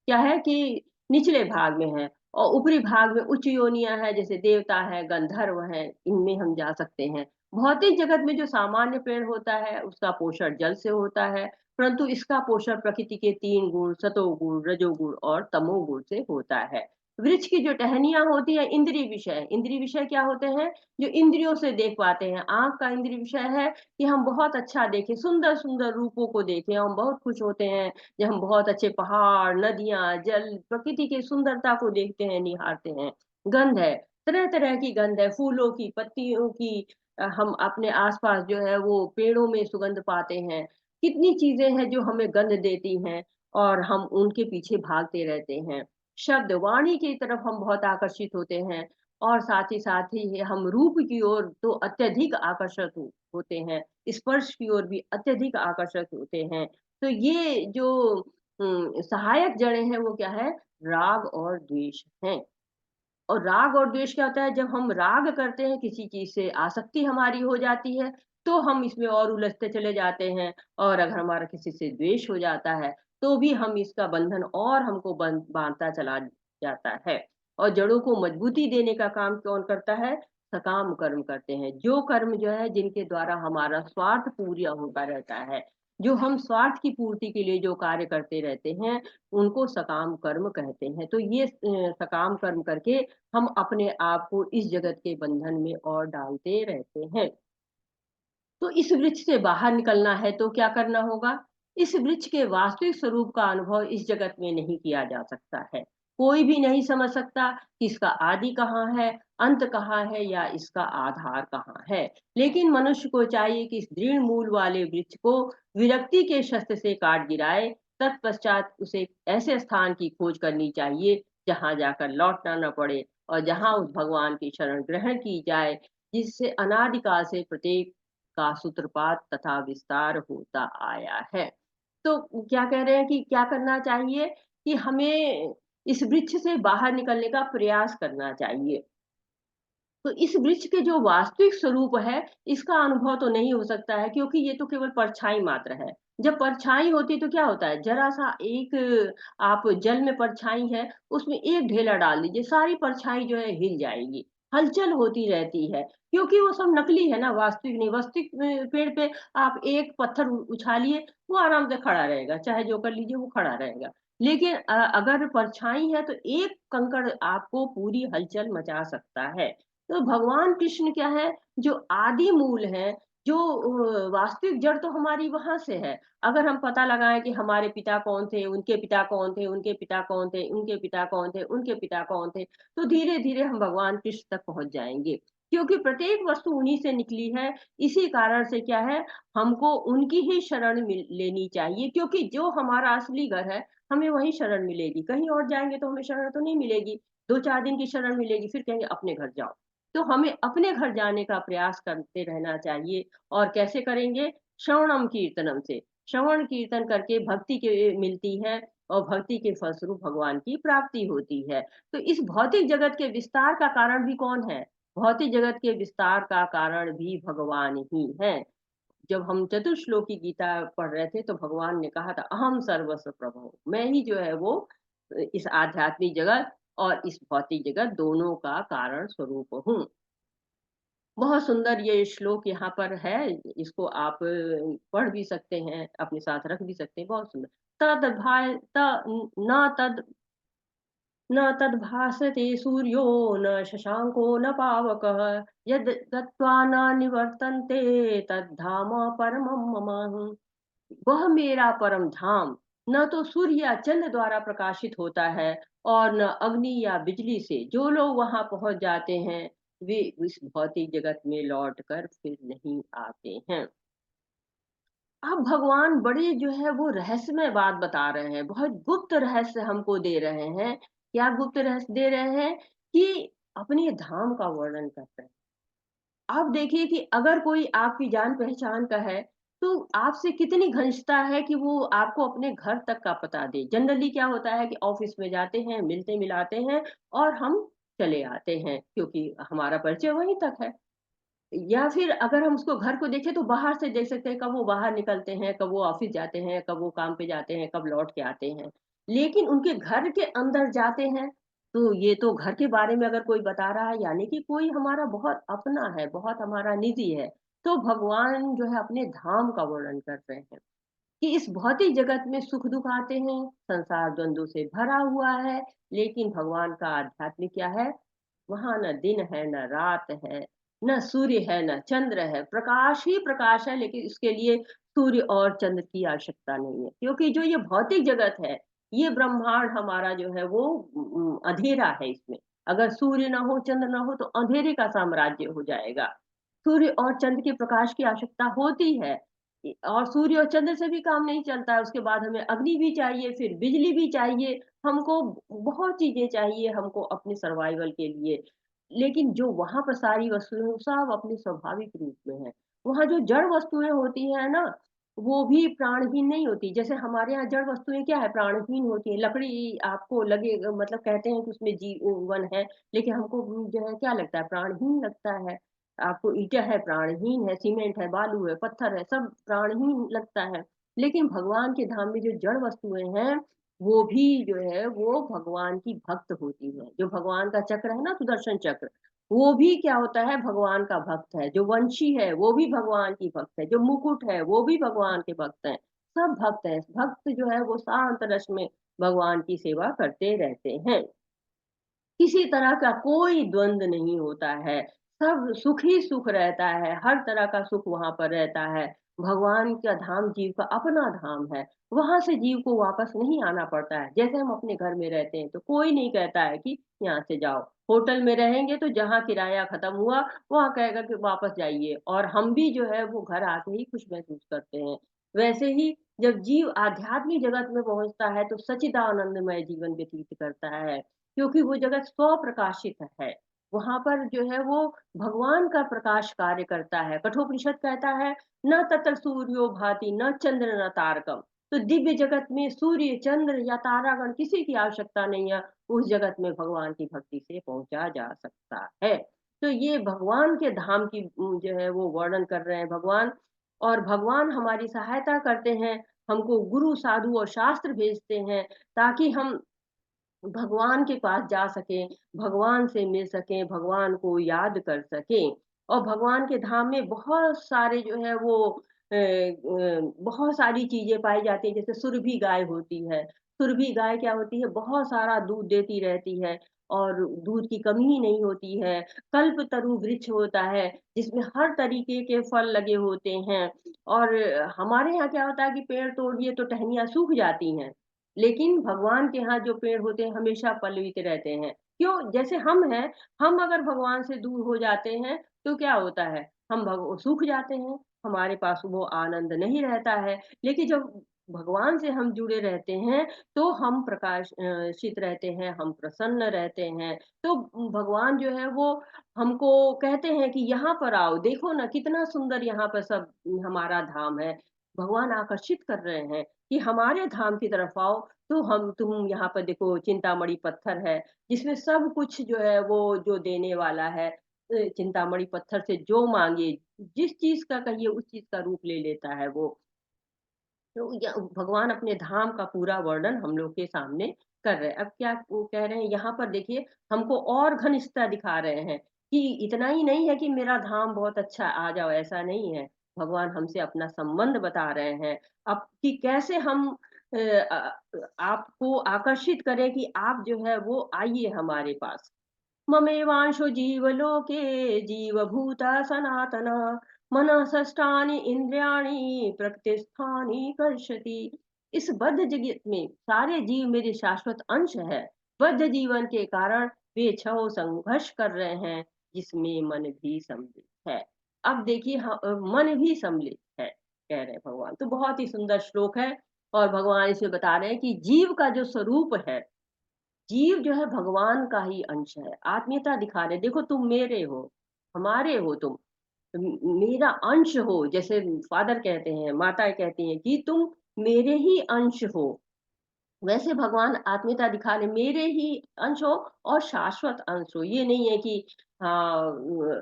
क्या है कि निचले भाग में है, और ऊपरी भाग में उच्च योनियां हैं, जैसे देवता है, गंधर्व है, इनमें हम जा सकते हैं। भौतिक जगत में जो सामान्य पेड़ होता है, उसका पोषण जल से होता है, परंतु इसका पोषण प्रकृति के 3 गुण, सतोगुण, रजोगुण और तमोगुण से होता है। वृक्ष की जो टहनियाँ होती है, इंद्रिय विषय क्या होते हैं? जो इंद्रियों से देख पाते हैं। आँख का इंद्रिय विषय है कि हम बहुत अच्छा देखें, सुंदर-सुंदर रूपों को देखें, हम बहुत खुश होते हैं जब हम बहुत अच्छे पहाड़, नदियाँ, जल, प्रकृति की सुंदरता को देखते हैं, निहारते हैं। गंध है, तरह-तरह की गंध है, फूलों की, पत्तियों की, हम अपने आस-पास जो है वो पेड़ों में सुगंध पाते हैं। कितनी चीज़ें हैं जो हमें गंध देती हैं, और हम उनके पीछे भागते रहते हैं। शब्द, वाणी की तरफ हम बहुत आकर्षित होते हैं, और साथ ही हम रूप की ओर तो अत्यधिक आकर्षित होते हैं, स्पर्श की ओर भी अत्यधिक आकर्षित होते हैं। तो ये जो सहायक जड़ें हैं वो क्या है? राग और द्वेष हैं। और राग और द्वेष क्या होता है? जब हम राग करते हैं किसी चीज़ से, आसक्ति हमारी हो जाती है, तो हम इसमें और उलझते चले जाते हैं, और अगर हमारा किसी से द्वेष हो जाता है, तो भी हम इसका बंधन और हमको बाँधता चला जाता है। और जड़ों को मजबूती देने का काम कौन करता है? सकाम कर्म करते हैं। जो कर्म जो है जिनके द्वारा हमारा स्वार्थ पूरा होता रहता है, जो हम स्वार्थ की पूर्ति के लिए जो कार्य करते रहते हैं, उनको सकाम कर्म कहते हैं। तो ये सकाम कर्म करके हम अपने आप को इस जगत के बंधन में और डालते रहते हैं। तो इस वृक्ष से बाहर निकलना है तो क्या करना होगा? इस वृक्ष के वास्तविक स्वरूप का अनुभव इस जगत में नहीं किया जा सकता है। कोई भी नहीं समझ सकता कि इसका आदि कहाँ है, अंत कहाँ है, या इसका आधार कहाँ है। लेकिन मनुष्य को चाहिए कि इस दृढ़ मूल वाले वृक्ष को विरक्ति के शस्त्र से काट गिराए। तत्पश्चात उसे ऐसे स्थान की खोज करनी चाहिए जहाँ जाकर लौटना न पड़े, और जहाँ उस भगवान की शरण ग्रहण की जाए, जिससे अनादिकाल से प्रत्येक का सूत्रपात तथा विस्तार होता आया है। तो क्या कह रहे हैं कि क्या करना चाहिए? कि हमें इस वृक्ष से बाहर निकलने का प्रयास करना चाहिए। तो इस वृक्ष के जो वास्तविक स्वरूप है, इसका अनुभव तो नहीं हो सकता है, क्योंकि ये तो केवल परछाई मात्र है। जब परछाई होती है तो क्या होता है? ज़रा-सा एक आप जल में परछाई है, उसमें एक ढेला डाल दीजिए, सारी परछाई जो है हिल जाएगी, हलचल होती रहती है, क्योंकि वो सब नकली है ना, वास्तविक नहीं। वास्तविक पेड़ पे आप एक पत्थर उछालिए, वो आराम से खड़ा रहेगा, चाहे जो कर लीजिए वो खड़ा रहेगा। लेकिन अगर परछाई है तो एक कंकड़ आपको पूरी हलचल मचा सकता है। तो भगवान कृष्ण क्या है, जो आदि मूल है, जो वास्तविक जड़ तो हमारी वहां से है। अगर हम पता लगाएं कि हमारे पिता कौन थे, उनके पिता कौन थे, उनके पिता कौन थे, उनके पिता कौन थे, उनके पिता कौन थे, तो धीरे धीरे हम भगवान कृष्ण तक पहुंच जाएंगे। क्योंकि प्रत्येक वस्तु उन्हीं से निकली है। इसी कारण से क्या है, हमको उनकी ही शरण लेनी चाहिए, क्योंकि जो हमारा असली घर है, हमें वही शरण मिलेगी। कहीं और जाएंगे तो हमें शरण तो नहीं मिलेगी, 2-4 दिन की शरण मिलेगी, फिर कहेंगे अपने घर जाओ। तो हमें अपने घर जाने का प्रयास करते रहना चाहिए। और कैसे करेंगे? श्रवणम कीर्तनम से। श्रवण कीर्तन करके भक्ति के मिलती है, और भक्ति के फलस्वरूप भगवान की प्राप्ति होती है। तो इस भौतिक जगत के विस्तार का कारण भी कौन है? भौतिक जगत के विस्तार का कारण भी भगवान ही है। जब हम चतुश्लोकी गीता पढ़ रहे थे तो भगवान ने कहा था, अहम सर्वस्व प्रभु, मैं ही जो है वो इस आध्यात्मिक जगत और इस भौतिक जगत दोनों का कारण स्वरूप हूँ। बहुत सुंदर ये श्लोक यहाँ पर है। इसको आप पढ़ भी सकते हैं, अपने साथ रख भी सकते हैं। बहुत सुंदर। तद भाय न तद न तद्भासते सूर्यो न शशांको न पावकः यद् गत्वा न निवर्तन्ते तद्धाम परमं मम। वह मेरा परम धाम न तो सूर्य या चंद्र द्वारा प्रकाशित होता है, और न अग्नि या बिजली से। जो लोग वहां पहुंच जाते हैं वे इस भौतिक जगत में लौट कर फिर नहीं आते हैं। अब भगवान बड़े जो है वो रहस्यमय बात बता रहे हैं, बहुत गुप्त रहस्य हमको दे रहे हैं। क्या गुप्त रहस्य दे रहे हैं? कि अपने धाम का वर्णन कर रहे हैं। आप देखिए कि अगर कोई आपकी जान पहचान का है, तो आपसे कितनी घनिष्ठता है कि वो आपको अपने घर तक का पता दे। जनरली क्या होता है कि ऑफिस में जाते हैं, मिलते मिलाते हैं और हम चले आते हैं, क्योंकि हमारा परिचय वहीं तक है। या फिर अगर हम उसको घर को देखें तो बाहर से देख सकते हैं, कब वो बाहर निकलते हैं, कब वो ऑफिस जाते हैं, कब वो काम पे जाते हैं, कब लौट के आते हैं। लेकिन उनके घर के अंदर जाते हैं तो ये तो घर के बारे में अगर कोई बता रहा है, यानी कि कोई हमारा बहुत अपना है, बहुत हमारा निजी है। तो भगवान जो है अपने धाम का वर्णन कर रहे हैं कि इस भौतिक जगत में सुख दुख आते हैं, संसार द्वंद्व से भरा हुआ है। लेकिन भगवान का आध्यात्मिक क्या है? वहां न दिन है न रात है, न सूर्य है न चंद्र है, प्रकाश ही प्रकाश है। लेकिन इसके लिए सूर्य और चंद्र की आवश्यकता नहीं है, क्योंकि जो ये भौतिक जगत है, ये ब्रह्मांड हमारा जो है वो अंधेरा है। इसमें अगर सूर्य ना हो, चंद्र ना हो, तो अंधेरे का साम्राज्य हो जाएगा। सूर्य और चंद्र के प्रकाश की आवश्यकता होती है। और सूर्य और चंद्र से भी काम नहीं चलता है, उसके बाद हमें अग्नि भी चाहिए, फिर बिजली भी चाहिए। हमको बहुत चीजें चाहिए हमको अपने सर्वाइवल के लिए। लेकिन जो वहां पर सारी वस्तुएं वो सब अपने स्वाभाविक रूप में है। वहां जो जड़ वस्तुएं होती है ना, वो भी प्राणहीन नहीं होती। जैसे हमारे यहाँ जड़ वस्तुएं क्या है, प्राणहीन होती है। लकड़ी आपको लगे, मतलब कहते हैं कि उसमें जीवन है, लेकिन हमको जो है क्या लगता है, प्राणहीन लगता है। आपको ईंटा है प्राणहीन है, सीमेंट है, बालू है, पत्थर है, सब प्राणहीन लगता है। लेकिन भगवान के धाम में जो जड़ वस्तुएं हैं, वो भी जो है वो भगवान की भक्त होती है। जो भगवान का चक्र है ना, सुदर्शन चक्र, वो भी क्या होता है, भगवान का भक्त है। जो वंशी है वो भी भगवान की भक्त है, जो मुकुट है वो भी भगवान के भक्त हैं। सब भक्त है। भक्त जो है वो शांत रस में भगवान की सेवा करते रहते हैं। किसी तरह का कोई द्वंद्व नहीं होता है, सब सुख ही सुख रहता है, हर तरह का सुख वहां पर रहता है। भगवान का धाम जीव का अपना धाम है। वहां से जीव को वापस नहीं आना पड़ता है। जैसे हम अपने घर में रहते हैं तो कोई नहीं कहता है कि यहाँ से जाओ। होटल में रहेंगे तो जहाँ किराया खत्म हुआ वहां कहेगा कि वापस जाइए, और हम भी जो है वो घर आके ही खुश महसूस करते हैं। वैसे ही जब जीव आध्यात्मिक जगत में पहुंचता है तो सच्चिदानंदमय जीवन व्यतीत करता है, क्योंकि वो जगत स्व प्रकाशित है। वहां पर जो है वो भगवान का प्रकाश कार्य करता है। कठोपनिषद कहता है, न तत्र सूर्यो भाति न चंद्र न तारकम। तो दिव्य जगत में सूर्य, चंद्र या तारागण किसी की आवश्यकता नहीं है। उस जगत में भगवान की भक्ति से पहुंचा जा सकता है। तो ये भगवान के धाम की जो है वो वर्णन कर रहे हैं भगवान। और भगवान हमारी सहायता करते हैं, हमको गुरु साधु और शास्त्र भेजते हैं, ताकि हम भगवान के पास जा सकें, भगवान से मिल सकें, भगवान को याद कर सकें। और भगवान के धाम में बहुत सारे जो है वो बहुत सारी चीज़ें पाई जाती हैं, जैसे सुरभि गाय होती है। सुरभि गाय क्या होती है, बहुत सारा दूध देती रहती है और दूध की कमी ही नहीं होती है। कल्पतरु वृक्ष होता है, जिसमें हर तरीके के फल लगे होते हैं और हमारे यहाँ क्या होता है कि पेड़ तोड़ दिए तो टहनियाँ सूख जाती हैं, लेकिन भगवान के यहाँ जो पेड़ होते हैं हमेशा पल्लवित रहते हैं। क्यों? जैसे हम हैं, हम अगर भगवान से दूर हो जाते हैं तो क्या होता है? हम भग सूख जाते हैं, हमारे पास वो आनंद नहीं रहता है। लेकिन जब भगवान से हम जुड़े रहते हैं, तो हम शित रहते हैं, हम प्रसन्न रहते हैं। तो भगवान जो है वो हमको कहते हैं कि यहाँ पर आओ, देखो ना कितना सुंदर यहाँ पर सब हमारा धाम है। भगवान आकर्षित कर रहे हैं कि हमारे धाम की तरफ आओ, तो हम तुम यहाँ पर देखो चिंतामणि पत्थर है, जिसमें सब कुछ जो है वो जो देने वाला है। चिंतामणि पत्थर से जो माँगे, जिस चीज़ का कहिए उस चीज़ का रूप ले लेता है वो। तो भगवान अपने धाम का पूरा वर्णन हम लोग के सामने कर रहे हैं। अब क्या वो कह रहे हैं यहाँ पर देखिए, हमको और घनिष्ठता दिखा रहे हैं कि इतना ही नहीं है कि मेरा धाम बहुत अच्छा, आ जाओ, ऐसा नहीं है। भगवान हमसे अपना संबंध बता रहे हैं अब कि कैसे हम आपको आकर्षित करें कि आप जो है वो आइए हमारे पास। ममेवांशो जीवलोके जीवभूता सनातन मनः षष्ठानि इंद्रियाणि प्रकृतिस्थानि कर्षति। इस बद्ध जगत में सारे जीव मेरे शाश्वत अंश है। बद्ध जीवन के कारण वे छह संघर्ष कर रहे हैं, जिसमें मन भी सम्मिलित है। अब देखिए मन भी सम्मिलित है, कह रहे हैं भगवान। तो बहुत ही सुंदर श्लोक है और भगवान इसमें बता रहे हैं कि जीव का जो स्वरूप है, जीव जो है भगवान का ही अंश है। आत्मीयता दिखा रहे, देखो तुम मेरे हो, हमारे हो तुम, मेरा अंश हो। जैसे फादर कहते हैं, माता कहती हैं कि तुम मेरे ही अंश हो, वैसे भगवान आत्मीयता दिखा रहे, मेरे ही अंश हो और शाश्वत अंश हो। ये नहीं है कि हाँ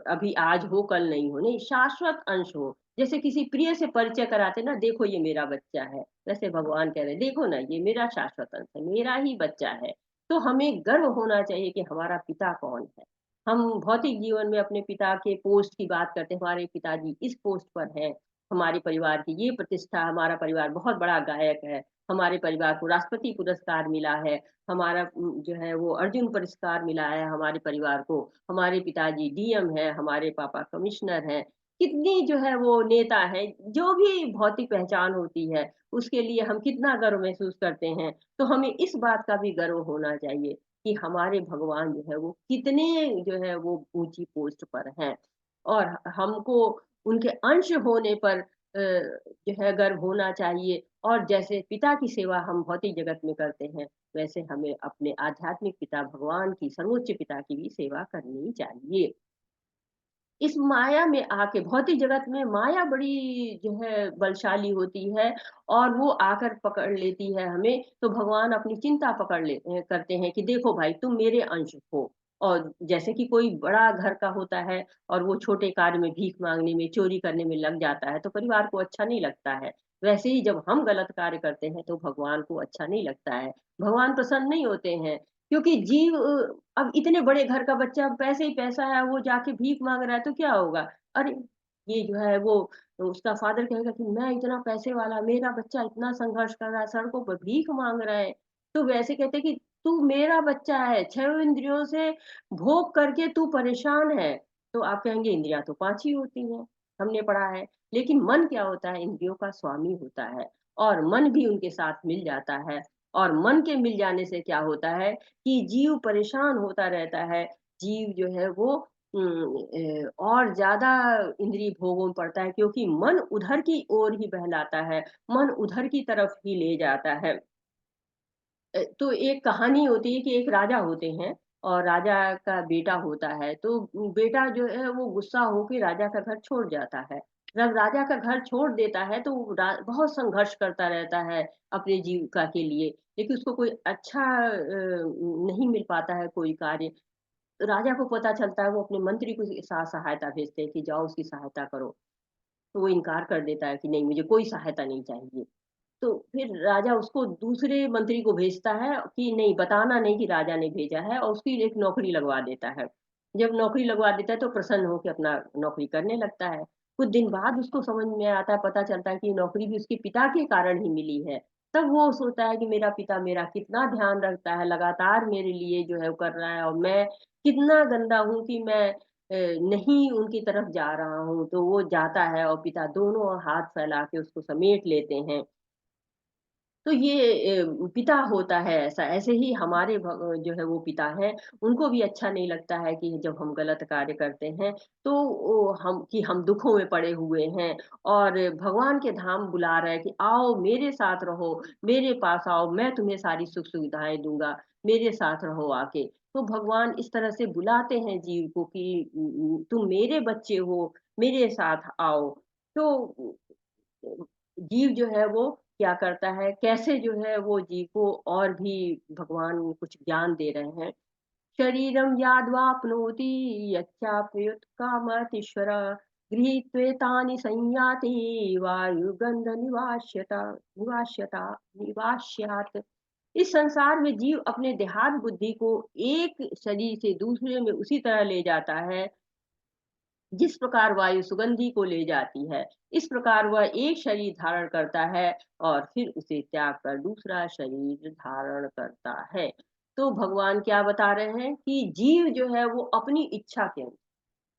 अभी आज हो कल नहीं हो, नहीं, शाश्वत अंश हो। जैसे किसी प्रिय से परिचय कराते ना, देखो ये मेरा बच्चा है, वैसे भगवान कह रहे देखो ना ये मेरा शाश्वत अंश है, मेरा ही बच्चा है। तो हमें गर्व होना चाहिए कि हमारा पिता कौन है। हम भौतिक जीवन में अपने पिता के पोस्ट की बात करते हैं, हमारे पिताजी इस पोस्ट पर हैं, हमारे परिवार की ये प्रतिष्ठा, हमारा परिवार बहुत बड़ा गायक है, हमारे परिवार को राष्ट्रपति पुरस्कार मिला है, हमारा जो है वो अर्जुन पुरस्कार मिला है हमारे परिवार को, हमारे पिताजी डीएम है, हमारे पापा कमिश्नर हैं, कितनी जो है वो नेता है, जो भी भौतिक पहचान होती है उसके लिए हम कितना गर्व महसूस करते हैं। तो हमें इस बात का भी गर्व होना चाहिए कि हमारे भगवान जो है वो कितने जो है वो ऊंची पोस्ट पर हैं और हमको उनके अंश होने पर जो है गर्व होना चाहिए। और जैसे पिता की सेवा हम भौतिक जगत में करते हैं, वैसे हमें अपने आध्यात्मिक पिता भगवान की, सर्वोच्च पिता की भी सेवा करनी चाहिए। इस माया में आके, भौतिक जगत में माया बड़ी जो है बलशाली होती है और वो आकर पकड़ लेती है हमें। तो भगवान अपनी चिंता करते हैं कि देखो भाई तुम मेरे अंश हो। और जैसे कि कोई बड़ा घर का होता है और वो छोटे कार्य में, भीख मांगने में, चोरी करने में लग जाता है तो परिवार को अच्छा नहीं लगता है। वैसे ही जब हम गलत कार्य करते हैं तो भगवान को अच्छा नहीं लगता है, भगवान प्रसन्न नहीं होते हैं। क्योंकि जीव अब इतने बड़े घर का बच्चा, पैसे ही पैसा है, वो जाके भीख मांग रहा है तो क्या होगा? अरे ये जो है वो, उसका फादर कहेगा कि मैं इतना पैसे वाला, मेरा बच्चा इतना संघर्ष कर रहा है, सड़कों पर भीख मांग रहा है। तो वैसे कहते कि तू मेरा बच्चा है, छह इंद्रियों से भोग करके तू परेशान है। तो आप कहेंगे इंद्रियां तो पांच ही होती हैं, हमने पढ़ा है। लेकिन मन क्या होता है? इंद्रियों का स्वामी होता है और मन भी उनके साथ मिल जाता है। और मन के मिल जाने से क्या होता है कि जीव परेशान होता रहता है। जीव जो है वो और ज्यादा इंद्रिय भोगों में पड़ता है, क्योंकि मन उधर की ओर ही बहलाता है, मन उधर की तरफ ही ले जाता है। तो एक कहानी होती है कि एक राजा होते हैं और राजा का बेटा होता है। तो बेटा जो है वो गुस्सा होकर राजा का घर छोड़ जाता है। जब राजा का घर छोड़ देता है तो वो बहुत संघर्ष करता रहता है अपने जीविका के लिए, लेकिन उसको कोई अच्छा नहीं मिल पाता है कोई कार्य। तो राजा को पता चलता है, वो अपने मंत्री को सहायता भेजते हैं कि जाओ उसकी सहायता करो। तो वो इनकार कर देता है कि नहीं, मुझे कोई सहायता नहीं चाहिए। तो फिर राजा उसको दूसरे मंत्री को भेजता है कि नहीं, बताना नहीं कि राजा ने भेजा है, और उसकी एक नौकरी लगवा देता है। जब नौकरी लगवा देता है तो प्रसन्न होकर अपना नौकरी करने लगता है। कुछ दिन बाद उसको समझ में आता है, पता चलता है कि ये नौकरी भी उसके पिता के कारण ही मिली है। तब वो सोचता है कि मेरा पिता मेरा कितना ध्यान रखता है, लगातार मेरे लिए जो है वो कर रहा है, और मैं कितना गंदा हूँ कि मैं नहीं उनकी तरफ जा रहा हूँ। तो वो जाता है और पिता दोनों हाथ फैला के उसको समेट लेते हैं। तो ये पिता होता है ऐसा। ऐसे ही हमारे जो है वो पिता है, उनको भी अच्छा नहीं लगता है कि जब हम गलत कार्य करते हैं, तो हम दुखों में पड़े हुए हैं और भगवान के धाम बुला रहे हैं कि आओ मेरे साथ रहो, मेरे पास आओ, मैं तुम्हें सारी सुख सुविधाएं दूंगा, मेरे साथ रहो आके। तो भगवान इस तरह से बुलाते हैं जीव को कि तुम मेरे बच्चे हो, मेरे साथ आओ। तो जीव जो है वो क्या करता है, कैसे जो है वो जीव को और भी भगवान कुछ ज्ञान दे रहे हैं। शरीरम याद्वाप्नोति यच्चाप्युत्कामतीश्वर गृहीत्वेतानि संयाति वायुगंध निवास्यात्। इस संसार में जीव अपने देहात बुद्धि को एक शरीर से दूसरे में उसी तरह ले जाता है जिस प्रकार वायु सुगंधी को ले जाती है। इस प्रकार वह एक शरीर धारण करता है और फिर उसे त्याग कर दूसरा शरीर धारण करता है। तो भगवान क्या बता रहे हैं कि जीव जो है वो अपनी इच्छा के अनुसार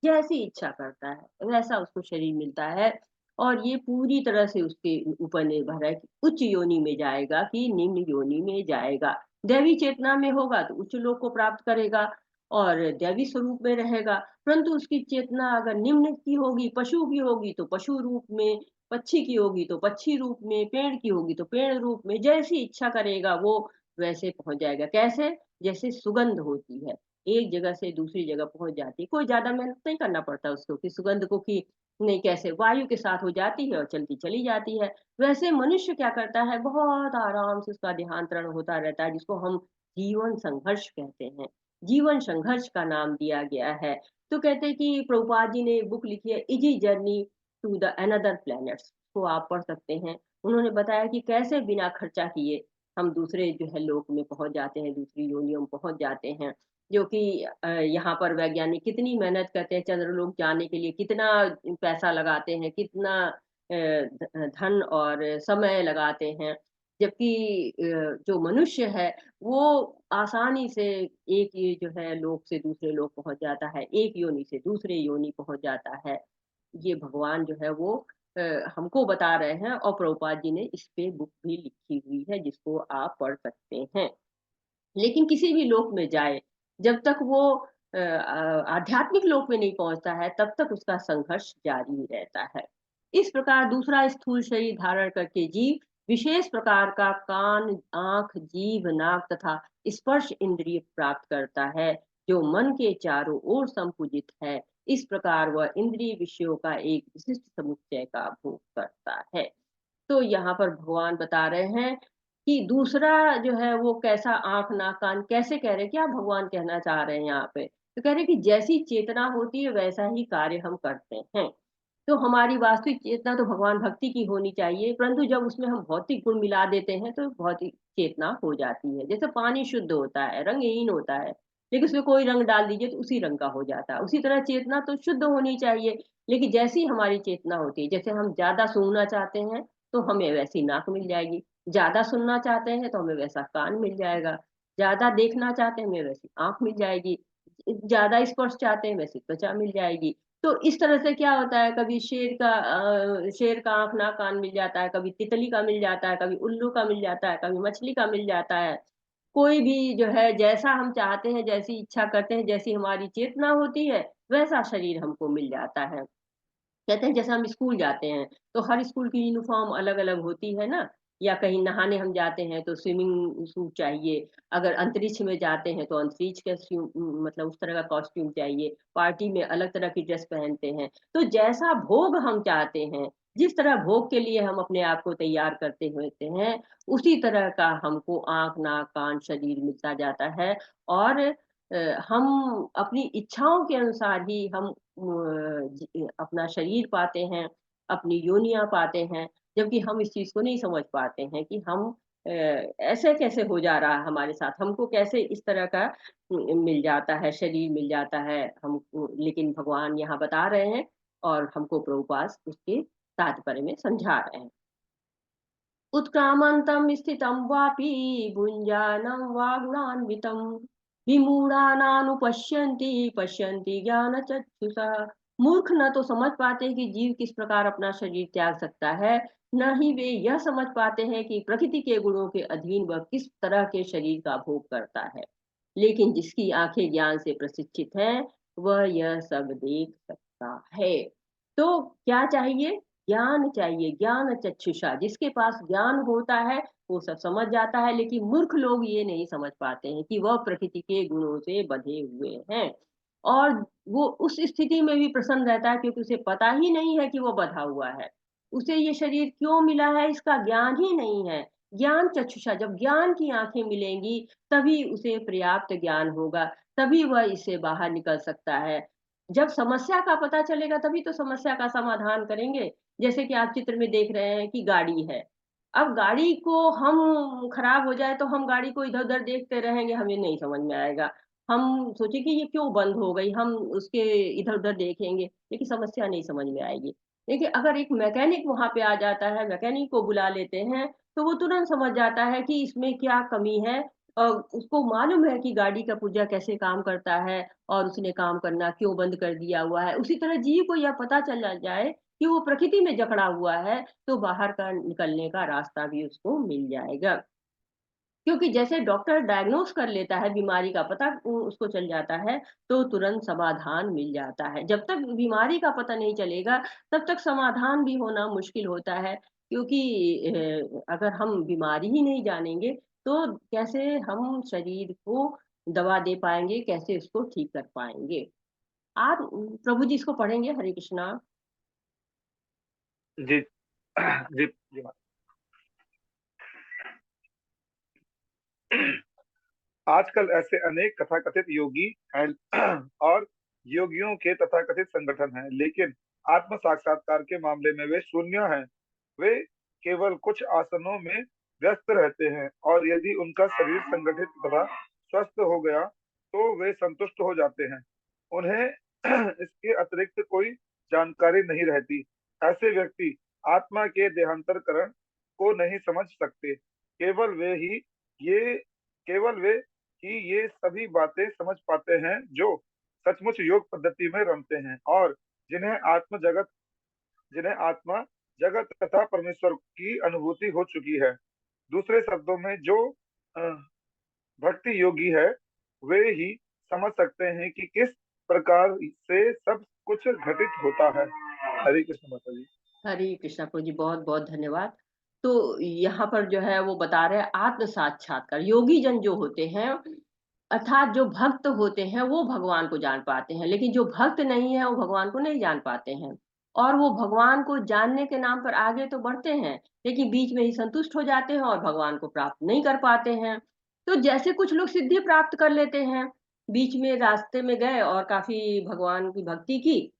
जैसी इच्छा करता है वैसा उसको शरीर मिलता है, और ये पूरी तरह से उसके ऊपर निर्भर है कि उच्च योनि में जाएगा कि निम्न योनि में जाएगा। दैवी चेतना में होगा तो उच्च लोक को प्राप्त करेगा और दैवी स्वरूप में रहेगा। परंतु उसकी चेतना अगर निम्न की होगी, पशु की होगी तो पशु रूप में, पक्षी की होगी तो पक्षी रूप में, पेड़ की होगी तो पेड़ रूप में, जैसी इच्छा करेगा वो वैसे पहुंच जाएगा। कैसे? जैसे सुगंध होती है, एक जगह से दूसरी जगह पहुंच जाती है, कोई ज्यादा मेहनत नहीं करना पड़ता उसको कि सुगंध को कि नहीं, कैसे वायु के साथ हो जाती है और चलती चली जाती है। वैसे मनुष्य क्या करता है, बहुत आराम से उसका देहांतरण होता रहता है, जिसको हम जीवन संघर्ष कहते हैं। जीवन संघर्ष का नाम दिया गया है। तो कहते हैं कि प्रभुपाद जी ने बुक लिखी है easy journey to the another planets, को आप पढ़ सकते हैं। उन्होंने बताया कि कैसे बिना खर्चा किए हम दूसरे जो है लोक में पहुंच जाते हैं, दूसरी योनियों में पहुंच जाते हैं। जो कि यहाँ पर वैज्ञानिक कितनी मेहनत करते हैं चंद्रलोक जाने के लिए, कितना पैसा लगाते हैं, कितना धन और समय लगाते हैं। जबकि जो मनुष्य है वो आसानी से एक ये जो है लोक से दूसरे लोक पहुंच जाता है, एक योनि से दूसरे योनि पहुंच जाता है। ये भगवान जो है वो हमको बता रहे हैं, और प्रभुपाद जी ने इस पे बुक भी लिखी हुई है जिसको आप पढ़ सकते हैं। लेकिन किसी भी लोक में जाए, जब तक वो आध्यात्मिक लोक में नहीं पहुंचता है तब तक उसका संघर्ष जारी ही रहता है। इस प्रकार दूसरा स्थूल शरीर धारण करके जीव विशेष प्रकार का कान, आंख, जीभ, नाक तथा स्पर्श इंद्रिय प्राप्त करता है, जो मन के चारों ओर संपूजित है। इस प्रकार वह इंद्रिय विषयों का एक विशिष्ट समुच्चय का भोग करता है। तो यहाँ पर भगवान बता रहे हैं कि दूसरा जो है वो कैसा, आंख नाक कान, कैसे कह रहे हैं, क्या भगवान कहना चाह रहे हैं यहाँ पे? तो कह रहे हैं कि जैसी चेतना होती है वैसा ही कार्य हम करते हैं। तो हमारी वास्तविक चेतना तो भगवान भक्ति की होनी चाहिए, परंतु जब उसमें हम भौतिक गुण मिला देते हैं तो भौतिक चेतना हो जाती है। जैसे पानी शुद्ध होता है, रंगहीन होता है, लेकिन उसमें कोई रंग डाल दीजिए तो उसी रंग का हो जाता है। उसी तरह चेतना तो शुद्ध होनी चाहिए, लेकिन जैसी हमारी चेतना होती है, जैसे हम ज्यादा सूंघना चाहते हैं तो हमें वैसी नाक मिल जाएगी, ज्यादा सुनना चाहते हैं तो हमें वैसा कान मिल जाएगा, ज्यादा देखना चाहते हैं हमें वैसी आंख मिल जाएगी, ज्यादा स्पर्श चाहते हैं वैसी त्वचा मिल जाएगी। तो इस तरह से क्या होता है, कभी शेर का आंख नाक कान मिल जाता है, कभी तितली का मिल जाता है, कभी उल्लू का मिल जाता है, कभी मछली का मिल जाता है। कोई भी जो है जैसा हम चाहते हैं, जैसी इच्छा करते हैं, जैसी हमारी चेतना होती है वैसा शरीर हमको मिल जाता है। कहते हैं जैसे हम स्कूल जाते हैं तो हर स्कूल की यूनिफॉर्म अलग अलग होती है ना, या कहीं नहाने हम जाते हैं तो स्विमिंग सूट चाहिए, अगर अंतरिक्ष में जाते हैं तो अंतरिक्ष का मतलब उस तरह का कॉस्ट्यूम चाहिए, पार्टी में अलग तरह की ड्रेस पहनते हैं। तो जैसा भोग हम चाहते हैं, जिस तरह भोग के लिए हम अपने आप को तैयार करते होते हैं, उसी तरह का हमको आंख नाक कान शरीर मिलता जाता है। और हम अपनी इच्छाओं के अनुसार ही हम अपना शरीर पाते हैं, अपनी योनियां पाते हैं। जबकि हम इस चीज को नहीं समझ पाते हैं कि हम ऐसे कैसे हो जा रहा है हमारे साथ, हमको कैसे इस तरह का मिल जाता है, शरीर मिल जाता है हमको, लेकिन भगवान यहाँ बता रहे हैं और हमको प्रभुपाद उसके तात्पर्य में समझा रहे हैं। उत्क्रामन्तं स्थितं वापि भुञ्जानं वा गुणान्वितं विमूढानानुपश्यन्ति पश्यन्ति ज्ञानचक्षुषा। मूर्ख न तो समझ पाते कि जीव किस प्रकार अपना शरीर त्याग सकता है, न ही वे यह समझ पाते हैं कि प्रकृति के गुणों के अधीन वह किस तरह के शरीर का भोग करता है। लेकिन जिसकी आंखें ज्ञान से प्रशिक्षित हैं, वह यह सब देख सकता है। तो क्या चाहिए? ज्ञान चाहिए, ज्ञान चक्षुषा। जिसके पास ज्ञान होता है वो सब समझ जाता है, लेकिन मूर्ख लोग ये नहीं समझ पाते हैं कि वह प्रकृति के गुणों से बंधे हुए हैं, और वो उस स्थिति में भी प्रसन्न रहता है क्योंकि उसे पता ही नहीं है कि वो बंधा हुआ है। उसे ये शरीर क्यों मिला है इसका ज्ञान ही नहीं है। ज्ञान चक्षुषा, जब ज्ञान की आंखें मिलेंगी तभी उसे पर्याप्त ज्ञान होगा, तभी वह इससे बाहर निकल सकता है। जब समस्या का पता चलेगा तभी तो समस्या का समाधान करेंगे। जैसे कि आप चित्र में देख रहे हैं कि गाड़ी है। अब गाड़ी को हम खराब हो जाए तो हम गाड़ी को इधर-उधर देखते रहेंगे, हमें नहीं समझ में आएगा। हम सोचे कि ये क्यों बंद हो गई, हम उसके इधर-उधर देखेंगे, लेकिन समस्या नहीं समझ में आएगी। देखिए, अगर एक मैकेनिक वहाँ पे आ जाता है, मैकेनिक को बुला लेते हैं, तो वो तुरंत समझ जाता है कि इसमें क्या कमी है। उसको मालूम है कि गाड़ी का पुर्जा कैसे काम करता है और उसने काम करना क्यों बंद कर दिया हुआ है। उसी तरह जीव को यह पता चल जाए कि वो प्रकृति में जकड़ा हुआ है, तो बाहर का निकलने का रास्ता भी उसको मिल जाएगा। क्योंकि जैसे डॉक्टर डायग्नोस कर लेता है, बीमारी का पता उसको चल जाता है, तो तुरंत समाधान मिल जाता है। जब तक बीमारी का पता नहीं चलेगा, तब तक समाधान भी होना मुश्किल होता है, क्योंकि अगर हम बीमारी ही नहीं जानेंगे, तो कैसे हम शरीर को दवा दे पाएँगे, कैसे उसको ठीक कर पाएँगे। आप प्रभु जी इसको पढ़ेंगे? हरे कृष्णा। जी जी जी आजकल ऐसे अनेक तथाकथित योगी हैं और योगियों के तथाकथित संगठन हैं, लेकिन आत्म साक्षात्कार के मामले में वे शून्य हैं। वे केवल कुछ आसनों में व्यस्त रहते हैं और यदि उनका शरीर संगठित तथा स्वस्थ हो गया तो वे संतुष्ट हो जाते हैं। उन्हें इसके अतिरिक्त कोई जानकारी नहीं रहती। ऐसे व्यक्ति आत्मा के देहांतरकरण को नहीं समझ सकते। ये केवल वे ही ये सभी बातें समझ पाते हैं जो सचमुच योग पद्धति में रमते हैं और जिन्हें आत्मा जगत तथा परमेश्वर की अनुभूति हो चुकी है। दूसरे शब्दों में जो अ, भक्ति योगी है वे ही समझ सकते हैं कि किस प्रकार से सब कुछ घटित होता है। हरे कृष्ण माता जी। हरे कृष्णा प्रभु जी, बहुत-बहुत धन्यवाद। तो यहाँ पर जो है वो बता रहे हैं आत्म साक्षात्कार। योगी जन जो होते हैं, अर्थात जो भक्त होते हैं, वो भगवान को जान पाते हैं, लेकिन जो भक्त नहीं है वो भगवान को नहीं जान पाते हैं। और वो भगवान को जानने के नाम पर आगे तो बढ़ते हैं, लेकिन बीच में ही संतुष्ट हो जाते हैं और भगवान को प्राप्त नहीं कर पाते हैं। तो जैसे कुछ लोग सिद्धि प्राप्त कर लेते हैं, बीच में रास्ते में गए और काफ़ी भगवान की भक्ति की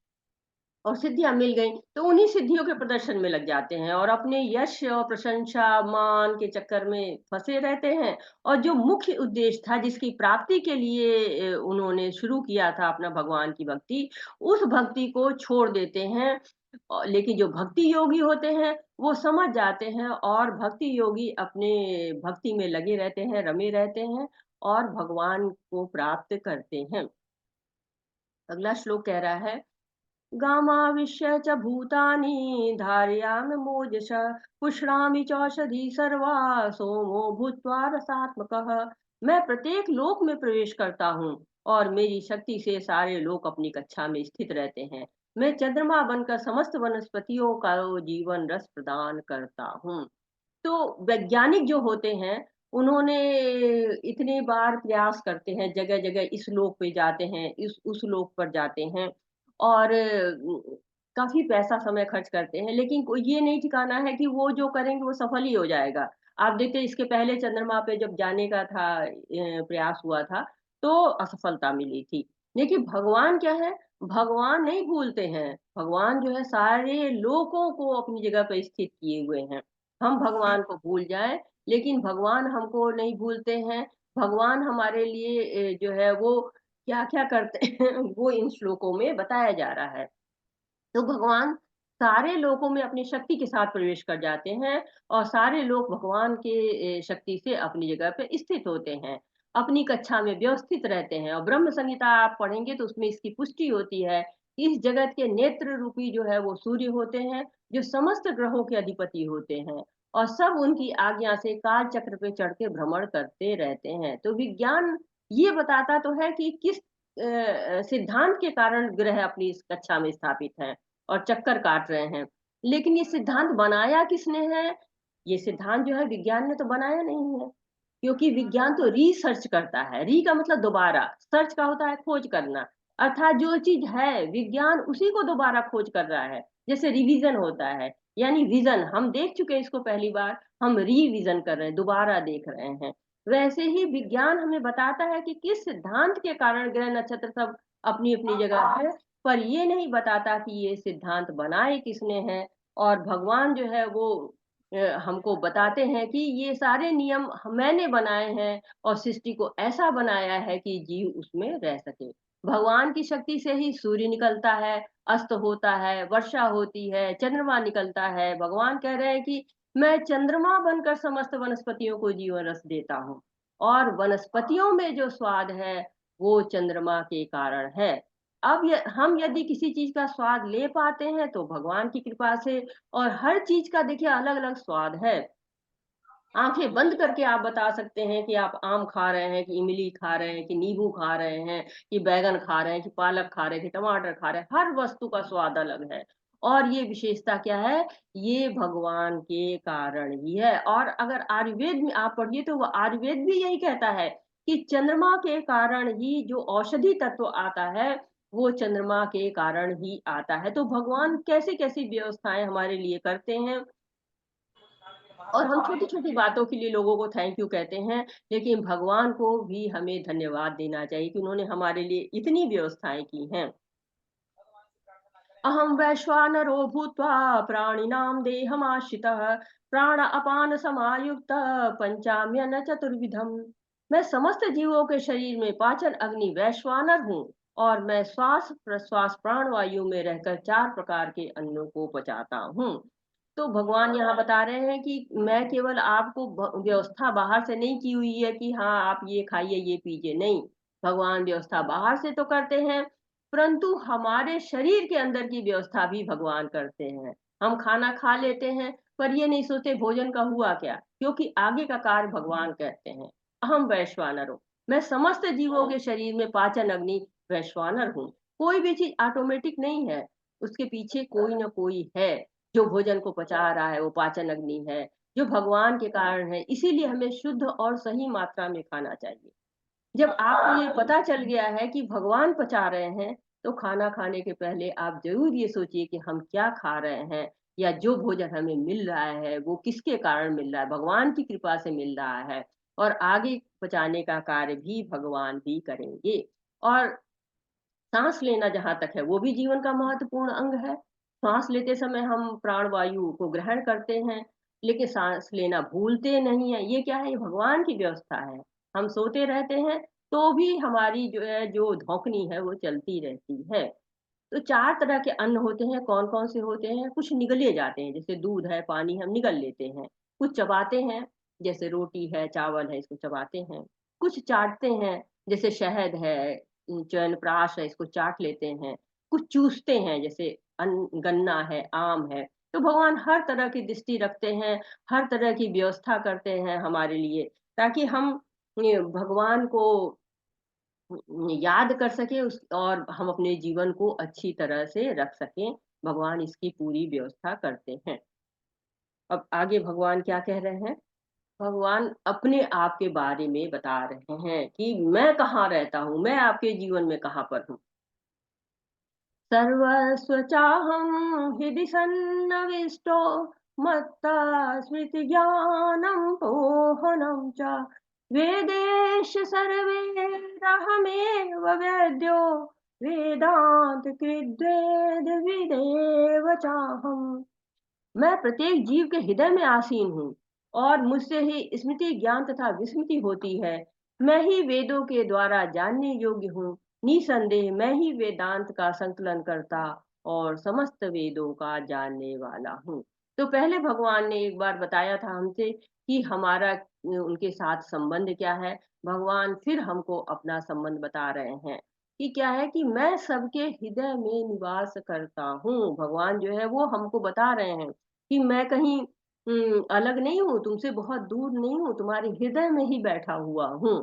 और सिद्धियाँ मिल गईं, तो उन्हीं सिद्धियों के प्रदर्शन में लग जाते हैं और अपने यश और प्रशंसा, मान के चक्कर में फँसे रहते हैं, और जो मुख्य उद्देश्य था, जिसकी प्राप्ति के लिए उन्होंने शुरू किया था अपना भगवान की भक्ति, उस भक्ति को छोड़ देते हैं। लेकिन जो भक्ति योगी होते हैं, वो समझ जाते हैं और भक्ति योगी अपने भक्ति में लगे रहते हैं, रमे रहते हैं और भगवान को प्राप्त करते हैं। अगला श्लोक कह रहा है, गामाविश्य च भूतानि धारयाम्योजसा पुष्णामि चौषधी सर्वा सोमो भूत्वा रसात्मकः। मैं प्रत्येक लोक में प्रवेश करता हूँ और मेरी शक्ति से सारे लोक अपनी कक्षा में स्थित रहते हैं। मैं चंद्रमा बनकर समस्त वनस्पतियों का जीवन रस प्रदान करता हूँ। तो वैज्ञानिक जो होते हैं, उन्होंने इतनी बार प्रयास करते हैं, जगह-जगह इस लोक पे जाते हैं, इस उस लोक पर जाते हैं और काफ़ी पैसा समय खर्च करते हैं, लेकिन कोई ये नहीं ठिकाना है कि वो जो करेंगे वो सफल ही हो जाएगा। आप देखते हैं इसके पहले चंद्रमा पे जब जाने का था प्रयास हुआ था, तो असफलता मिली थी। लेकिन भगवान क्या है, भगवान नहीं भूलते हैं, भगवान जो है सारे लोकों को अपनी जगह पे स्थित किए हुए हैं। हम भगवान को भूल जाएँ, लेकिन भगवान हमको नहीं भूलते हैं। भगवान हमारे लिए जो है वो क्या-क्या करते हैं वो इन श्लोकों में बताया जा रहा है। तो भगवान सारे लोकों में अपनी शक्ति के साथ प्रवेश कर जाते हैं और सारे लोग भगवान के शक्ति से अपनी जगह पे स्थित होते हैं, अपनी कक्षा में व्यवस्थित रहते हैं। और ब्रह्म संहिता आप पढ़ेंगे तो उसमें इसकी पुष्टि होती है कि इस जगत के नेत्र रूपी जो है वो सूर्य होते हैं, जो समस्त ग्रहों के अधिपति होते हैं और सब उनकी आज्ञा से काल चक्र पे चढ़ के भ्रमण करते रहते हैं। तो विज्ञान ये बताता तो है कि किस सिद्धांत के कारण ग्रह अपनी इस कक्षा में स्थापित हैं और चक्कर काट रहे हैं। लेकिन ये सिद्धांत बनाया किसने है? ये सिद्धांत जो है विज्ञान ने तो बनाया नहीं है, क्योंकि विज्ञान तो रिसर्च करता है। री का मतलब दोबारा, सर्च का होता है खोज करना। अर्थात जो चीज है विज्ञान उसी को दोबारा खोज कर रहा है। जैसे रिवीजन होता है, यानी विजन हम देख चुके हैं इसको पहली बार, हम रिविजन कर रहे हैं, दोबारा देख रहे हैं। वैसे ही विज्ञान हमें बताता है कि किस सिद्धांत के कारण ग्रह नक्षत्र सब अपनी अपनी जगह है, पर ये नहीं बताता कि ये सिद्धांत बनाए किसने हैं। और भगवान जो है वो हमको बताते हैं कि ये सारे नियम मैंने बनाए हैं और सृष्टि को ऐसा बनाया है कि जीव उसमें रह सके। भगवान की शक्ति से ही सूर्य निकलता है, अस्त होता है, वर्षा होती है, चंद्रमा निकलता है। भगवान कह रहे हैं कि मैं चंद्रमा बनकर समस्त वनस्पतियों को जीवन रस देता हूँ और वनस्पतियों में जो स्वाद है वो चंद्रमा के कारण है। अब हम यदि किसी चीज का स्वाद ले पाते हैं तो भगवान की कृपा से। और हर चीज का देखिए अलग अलग स्वाद है। आंखें बंद करके आप बता सकते हैं कि आप आम खा रहे हैं, कि इमली खा रहे हैं, कि नींबू खा रहे हैं, कि बैगन खा रहे हैं, कि पालक खा रहे हैं, कि टमाटर खा रहे हैं। हर वस्तु का स्वाद अलग है। और ये विशेषता क्या है? ये भगवान के कारण ही है। और अगर आयुर्वेद में आप पढ़िए तो वो आयुर्वेद भी यही कहता है कि चंद्रमा के कारण ही जो औषधि तत्व आता है वो चंद्रमा के कारण ही आता है। तो भगवान कैसी कैसी व्यवस्थाएं हमारे लिए करते हैं और हम छोटी-छोटी बातों के लिए लोगों को थैंक यू कहते हैं, लेकिन भगवान को भी हमें धन्यवाद देना चाहिए कि उन्होंने हमारे लिए इतनी व्यवस्थाएँ की हैं। अहं वैश्वानरो भूत्वा प्राणिनां देहमाश्रितः प्राण अपान समायुक्तः पंचाम्यन चतुर्विधम्। मैं समस्त जीवों के शरीर में पाचन अग्नि वैश्वानर हूँ और मैं श्वास प्रश्वास प्राण वायु में रहकर 4 प्रकार के अन्नों को पचाता हूँ। तो भगवान यहाँ बता रहे हैं कि मैं केवल आपको व्यवस्था बाहर से नहीं की हुई है कि हाँ आप ये खाइए ये पीजिए, नहीं। भगवान व्यवस्था बाहर से तो करते हैं, परंतु हमारे शरीर के अंदर की व्यवस्था भी भगवान करते हैं। हम खाना खा लेते हैं पर ये नहीं सोचते भोजन का हुआ क्या, क्योंकि आगे का कार्य भगवान करते हैं। अहम वैश्वानरो, मैं समस्त जीवों के शरीर में पाचन अग्नि वैश्वानर हूँ। कोई भी चीज ऑटोमेटिक नहीं है, उसके पीछे कोई ना कोई है जो भोजन को पचा रहा है, वो पाचन अग्नि है जो भगवान के कारण है। इसीलिए हमें शुद्ध और सही मात्रा में खाना चाहिए। जब आपको ये पता चल गया है कि भगवान पचा रहे हैं, तो खाना खाने के पहले आप ज़रूर ये सोचिए कि हम क्या खा रहे हैं या जो भोजन हमें मिल रहा है, वो किसके कारण मिल रहा है? भगवान की कृपा से मिल रहा है और आगे पचाने का कार्य भी भगवान ही करेंगे। और साँस लेना जहाँ तक है, वो भी जीवन का महत्वपूर्ण अंग है। श्वास लेते समय हम प्राण वायु को ग्रहण करते हैं, लेकिन साँस लेना भूलते नहीं हैं। ये क्या है? ये भगवान की व्यवस्था है। हम सोते रहते हैं, तो भी हमारी जो है, जो धौंकनी है, वो चलती रहती है। तो 4 तरह के अन्न होते हैं, कौन-कौन से होते हैं? कुछ निगले जाते हैं, जैसे दूध है, पानी हम निगल लेते हैं। कुछ चबाते हैं, जैसे रोटी है, चावल है, इसको चबाते हैं। कुछ चाटते हैं, जैसे शहद है, च्यवनप्राश है, इसको चाट लेते हैं। कुछ चूसते हैं, जैसे गन्ना है, आम है। तो भगवान हर तरह की दृष्टि रखते हैं, हर तरह की व्यवस्था करते हैं हमारे लिए, ताकि हम भगवान को याद कर सकें उस और हम अपने जीवन को अच्छी तरह से रख सकें। भगवान इसकी पूरी व्यवस्था करते हैं। अब आगे भगवान क्या कह रहे हैं? भगवान अपने आप के बारे में बता रहे हैं कि मैं कहाँ रहता हूँ, मैं आपके जीवन में कहाँ पर हूँ। सर्वस्व चाहं हृदि सन्निविष्टो मत्ता स्मृतिज्ञानं पोहनं च वेदेश सर्वैरहमेव वेद्यो वेदांत कृद्वेद विदेव चाहम्। मैं प्रत्येक जीव के हृदय में आसीन हूँ और मुझसे ही स्मृति ज्ञान तथा विस्मृति होती है। मैं ही वेदों के द्वारा जानने योग्य हूँ, निसंदेह मैं ही वेदांत का संकलन करता और समस्त वेदों का जानने वाला हूँ। तो पहले भगवान ने एक बार बताया था हमसे कि हमारा उनके साथ संबंध क्या है। भगवान फिर हमको अपना संबंध बता रहे हैं कि क्या है कि मैं सबके हृदय में निवास करता हूँ। भगवान जो है वो हमको बता रहे हैं कि मैं कहीं अलग नहीं हूँ, तुमसे बहुत दूर नहीं हूँ, तुम्हारे हृदय में ही बैठा हुआ हूँ।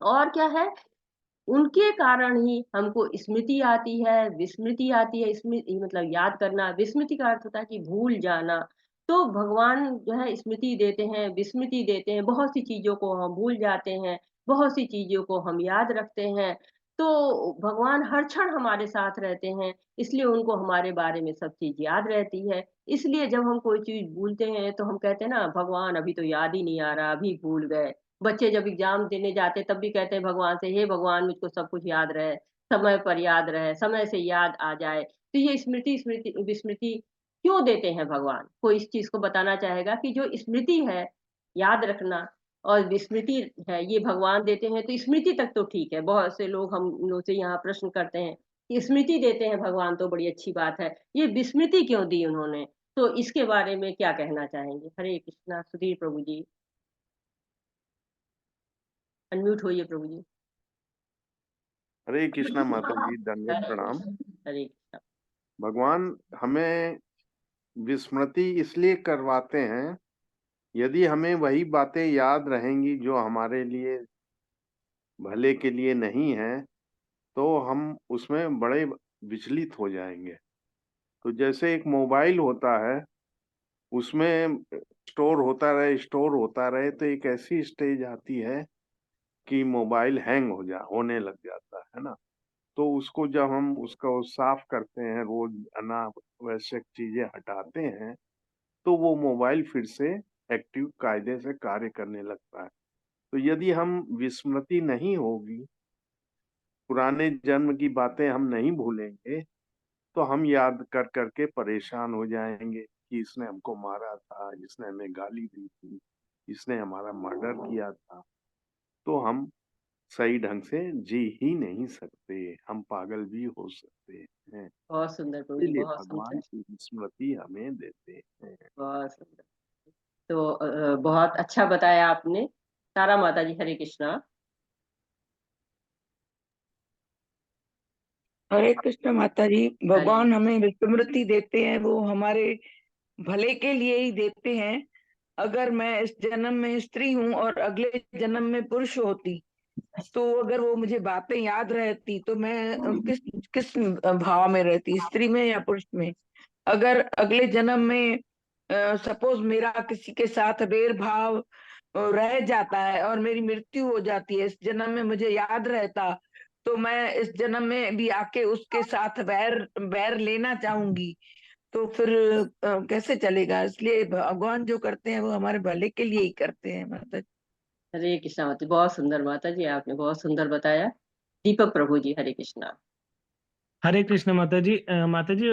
और क्या है, उनके कारण ही हमको स्मृति आती है, विस्मृति आती है। स्मृति मतलब याद करना, विस्मृति का अर्थ होता है कि भूल जाना। तो भगवान जो है स्मृति देते हैं, विस्मृति देते हैं, बहुत सी चीज़ों को हम भूल जाते हैं, बहुत सी चीज़ों को हम याद रखते हैं। तो भगवान हर क्षण हमारे साथ रहते हैं, इसलिए उनको हमारे बारे में सब चीज़ याद रहती है। इसलिए जब हम कोई चीज़ भूलते हैं तो हम कहते हैं ना, भगवान अभी तो याद ही नहीं आ रहा, अभी भूल गए। बच्चे जब एग्जाम देने जाते हैं तब भी कहते हैं भगवान से, हे भगवान मुझको सब कुछ याद रहे, समय पर याद रहे, समय से याद आ जाए। तो ये स्मृति स्मृति विस्मृति क्यों देते हैं भगवान? कोई इस चीज को बताना चाहेगा कि जो स्मृति है, याद रखना, और विस्मृति है, ये भगवान देते हैं। तो स्मृति तक तो ठीक है, बहुत से लोग हम लोग से यहाँ प्रश्न करते हैं कि स्मृति देते हैं भगवान तो बड़ी अच्छी बात है, ये विस्मृति क्यों दी उन्होंने? तो इसके बारे में क्या कहना चाहेंगे? हरे कृष्णा। सुधीर प्रभु जी, अनम्यूट होइए प्रभु जी। हरे कृष्णा माता जी, दंडवत प्रणाम। हरे कृष्णा। भगवान हमें विस्मृति इसलिए करवाते हैं, यदि हमें वही बातें याद रहेंगी जो हमारे लिए भले के लिए नहीं है, तो हम उसमें बड़े विचलित हो जाएंगे। तो जैसे एक मोबाइल होता है, उसमें स्टोर होता रहे तो एक ऐसी स्टेज आती है कि मोबाइल हैंग होने लग जाता है ना। तो उसको जब हम उसको साफ करते हैं, रोज अनावश्यक चीजें हटाते हैं, तो वो मोबाइल फिर से एक्टिव कायदे से कार्य करने लगता है। तो यदि हम विस्मृति नहीं होगी, पुराने जन्म की बातें हम नहीं भूलेंगे, तो हम याद कर करके परेशान हो जाएंगे कि इसने हमको मारा था, इसने हमें गाली दी थी, इसने हमारा मर्डर किया था। तो हम सही ढंग से जी ही नहीं सकते, हम पागल भी हो सकते हैं। बहुत सुंदर प्रभु जी, इसलिए बहुत भगवान सुंदर, की स्मृति हमें देते हैं। बहुत सुंदर। तो बहुत अच्छा बताया आपने। तारा माता जी, हरे कृष्णा। हरे कृष्ण माता जी। हरे। भगवान हमें विस्मृति देते हैं, वो हमारे भले के लिए ही देते हैं। अगर मैं इस जन्म में स्त्री हूँ और अगले जन्म में पुरुष होती, तो अगर वो मुझे बातें याद रहती तो मैं किस किस भाव में रहती, स्त्री में या पुरुष में? अगर अगले जन्म में सपोज मेरा किसी के साथ बैर भाव रह जाता है और मेरी मृत्यु हो जाती है, इस जन्म में मुझे याद रहता, तो मैं इस जन्म में भी आके उसके साथ बैर बैर लेना चाहूंगी। तो फिर कैसे चलेगा? इसलिए भगवान जो करते हैं वो हमारे भले के लिए ही करते हैं माता जी। हरे कृष्णा माता जी, बहुत सुंदर माता जी, आपने बहुत सुंदर बताया। दीपक प्रभु जी, हरे कृष्णा। हरे कृष्ण माता जी। माता जी,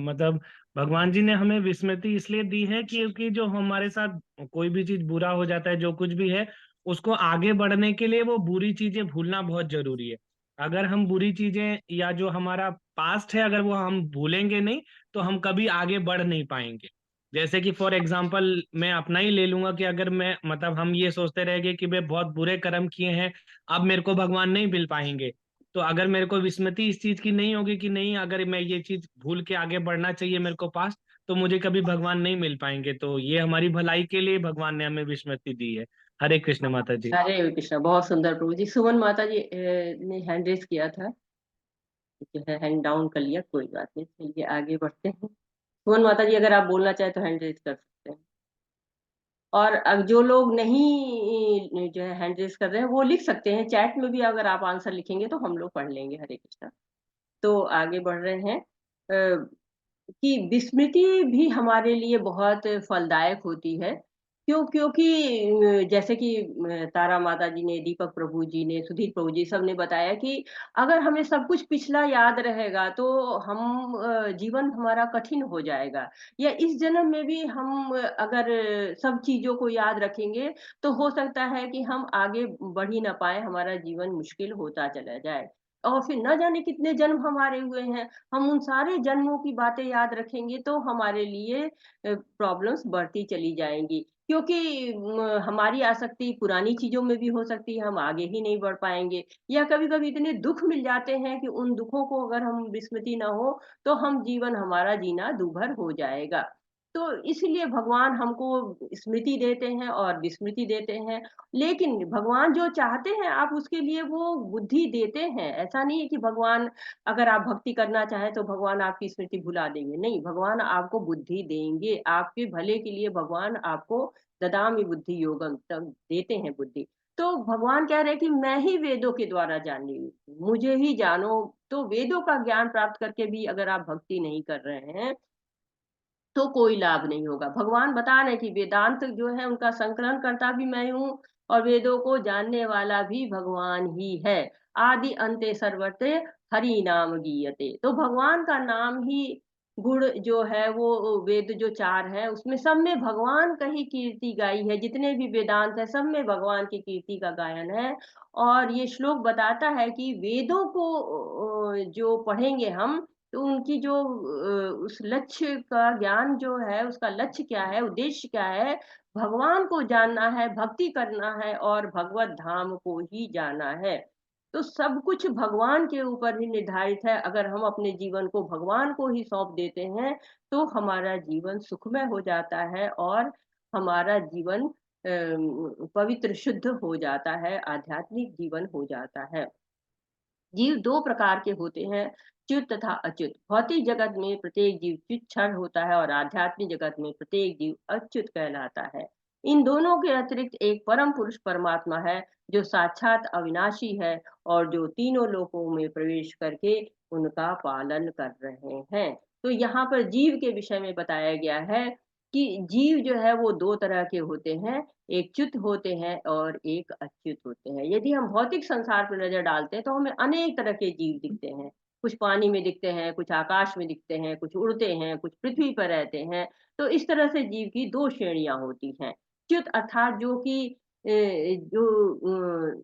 मतलब भगवान जी ने हमें विस्मृति इसलिए दी है क्योंकि जो हमारे साथ कोई भी चीज बुरा हो जाता है, जो कुछ भी है, उसको आगे बढ़ने के लिए वो बुरी चीजें भूलना बहुत जरूरी है। अगर हम बुरी चीजें या जो हमारा पास्ट है, अगर वो हम भूलेंगे नहीं, तो हम कभी आगे बढ़ नहीं पाएंगे। जैसे कि फॉर एग्जाम्पल मैं अपना ही ले लूंगा कि अगर मैं मतलब हम ये सोचते रहेंगे कि मैं बहुत बुरे कर्म किए हैं, अब मेरे को भगवान नहीं मिल पाएंगे। तो अगर मेरे को विस्मृति इस चीज की नहीं होगी कि नहीं, अगर मैं ये चीज भूल के आगे बढ़ना चाहिए मेरे को पास, तो मुझे कभी भगवान नहीं मिल पाएंगे। तो ये हमारी भलाई के लिए भगवान ने हमें विस्मृति दी है। हरे कृष्ण माता जी। हरे कृष्णा, बहुत सुंदर प्रभु जी। सुमन माता जी ने हैंड रेज किया था, जो है हैंड डाउन कर लिया, कोई बात नहीं, चलिए आगे बढ़ते हैं। सुमन माता जी, अगर आप बोलना चाहे तो हैंड रेज कर सकते हैं। और अब जो लोग नहीं जो है हैंड रेज कर रहे हैं, वो लिख सकते हैं चैट में भी, अगर आप आंसर लिखेंगे तो हम लोग पढ़ लेंगे। हरे कृष्णा। तो आगे बढ़ रहे हैं कि विस्मृति भी हमारे लिए बहुत फलदायक होती है। क्योंकि जैसे कि तारा माता जी ने, दीपक प्रभु जी ने, सुधीर प्रभु जी सब ने बताया कि अगर हमें सब कुछ पिछला याद रहेगा तो हम जीवन हमारा कठिन हो जाएगा, या इस जन्म में भी हम अगर सब चीज़ों को याद रखेंगे तो हो सकता है कि हम आगे बढ़ ही ना पाएँ, हमारा जीवन मुश्किल होता चला जाए। और फिर न जाने कितने जन्म हमारे हुए हैं, हम उन सारे जन्मों की बातें याद रखेंगे तो हमारे लिए प्रॉब्लम्स बढ़ती चली जाएँगी। क्योंकि हमारी आसक्ति पुरानी चीज़ों में भी हो सकती है, हम आगे ही नहीं बढ़ पाएँगे, या कभी-कभी इतने दुःख मिल जाते हैं कि उन दुःखों को अगर हम विस्मृति ना हो, तो हम जीवन हमारा जीना दूभर हो जाएगा। तो इसलिए भगवान हमको स्मृति देते हैं और विस्मृति देते हैं, लेकिन भगवान जो चाहते हैं आप उसके लिए वो बुद्धि देते हैं। ऐसा नहीं है कि भगवान अगर आप भक्ति करना चाहें तो भगवान आपकी स्मृति भुला देंगे, नहीं, भगवान आपको बुद्धि देंगे, आपके भले के लिए भगवान आपको ददामि बुद्धि योगम तक देते हैं बुद्धि। तो भगवान कह रहे हैं कि मैं ही वेदों के द्वारा जानी हूँ, मुझे ही जानो। तो वेदों का ज्ञान प्राप्त करके भी अगर आप भक्ति नहीं कर रहे हैं तो कोई लाभ नहीं होगा। भगवान बता रहे हैं कि वेदांत जो है उनका संकलन करता भी मैं हूँ और वेदों को जानने वाला भी भगवान ही है। आदि अंते सर्वत्र हरि नाम गीयते। तो भगवान का नाम ही गुण जो है वो वेद जो 4 हैं उसमें सब में भगवान का ही कीर्ति गाई है। जितने भी वेदांत है सब में भगवान की कीर्ति का गायन है। और ये श्लोक बताता है कि वेदों को जो पढ़ेंगे हम तो उनकी जो उस लक्ष्य का ज्ञान जो है, उसका लक्ष्य क्या है, उद्देश्य क्या है, भगवान को जानना है, भक्ति करना है और भगवत धाम को ही जाना है। तो सब कुछ भगवान के ऊपर ही निर्धारित है। अगर हम अपने जीवन को भगवान को ही सौंप देते हैं, तो हमारा जीवन सुखमय हो जाता है और हमारा जीवन पवित्र शुद्ध हो जाता है, आध्यात्मिक जीवन हो जाता है। जीव 2 प्रकार के होते हैं, च्युत तथा अच्युत। भौतिक जगत में प्रत्येक जीव च्युत क्षर होता है और आध्यात्मिक जगत में प्रत्येक जीव अच्युत कहलाता है। इन दोनों के अतिरिक्त एक परम पुरुष परमात्मा है, जो साक्षात अविनाशी है और जो तीनों लोकों में प्रवेश करके उनका पालन कर रहे हैं। तो यहाँ पर जीव के विषय में बताया गया है कि जीव जो है वो 2 तरह के होते हैं, एक च्युत होते हैं और एक अच्युत होते हैं। यदि हम भौतिक संसार पर नजर डालते हैं तो हमें अनेक तरह के जीव दिखते हैं। कुछ पानी में दिखते हैं, कुछ आकाश में दिखते हैं, कुछ उड़ते हैं, कुछ पृथ्वी पर रहते हैं। तो इस तरह से जीव की 2 श्रेणियां होती हैं। च्युत अर्थात जो कि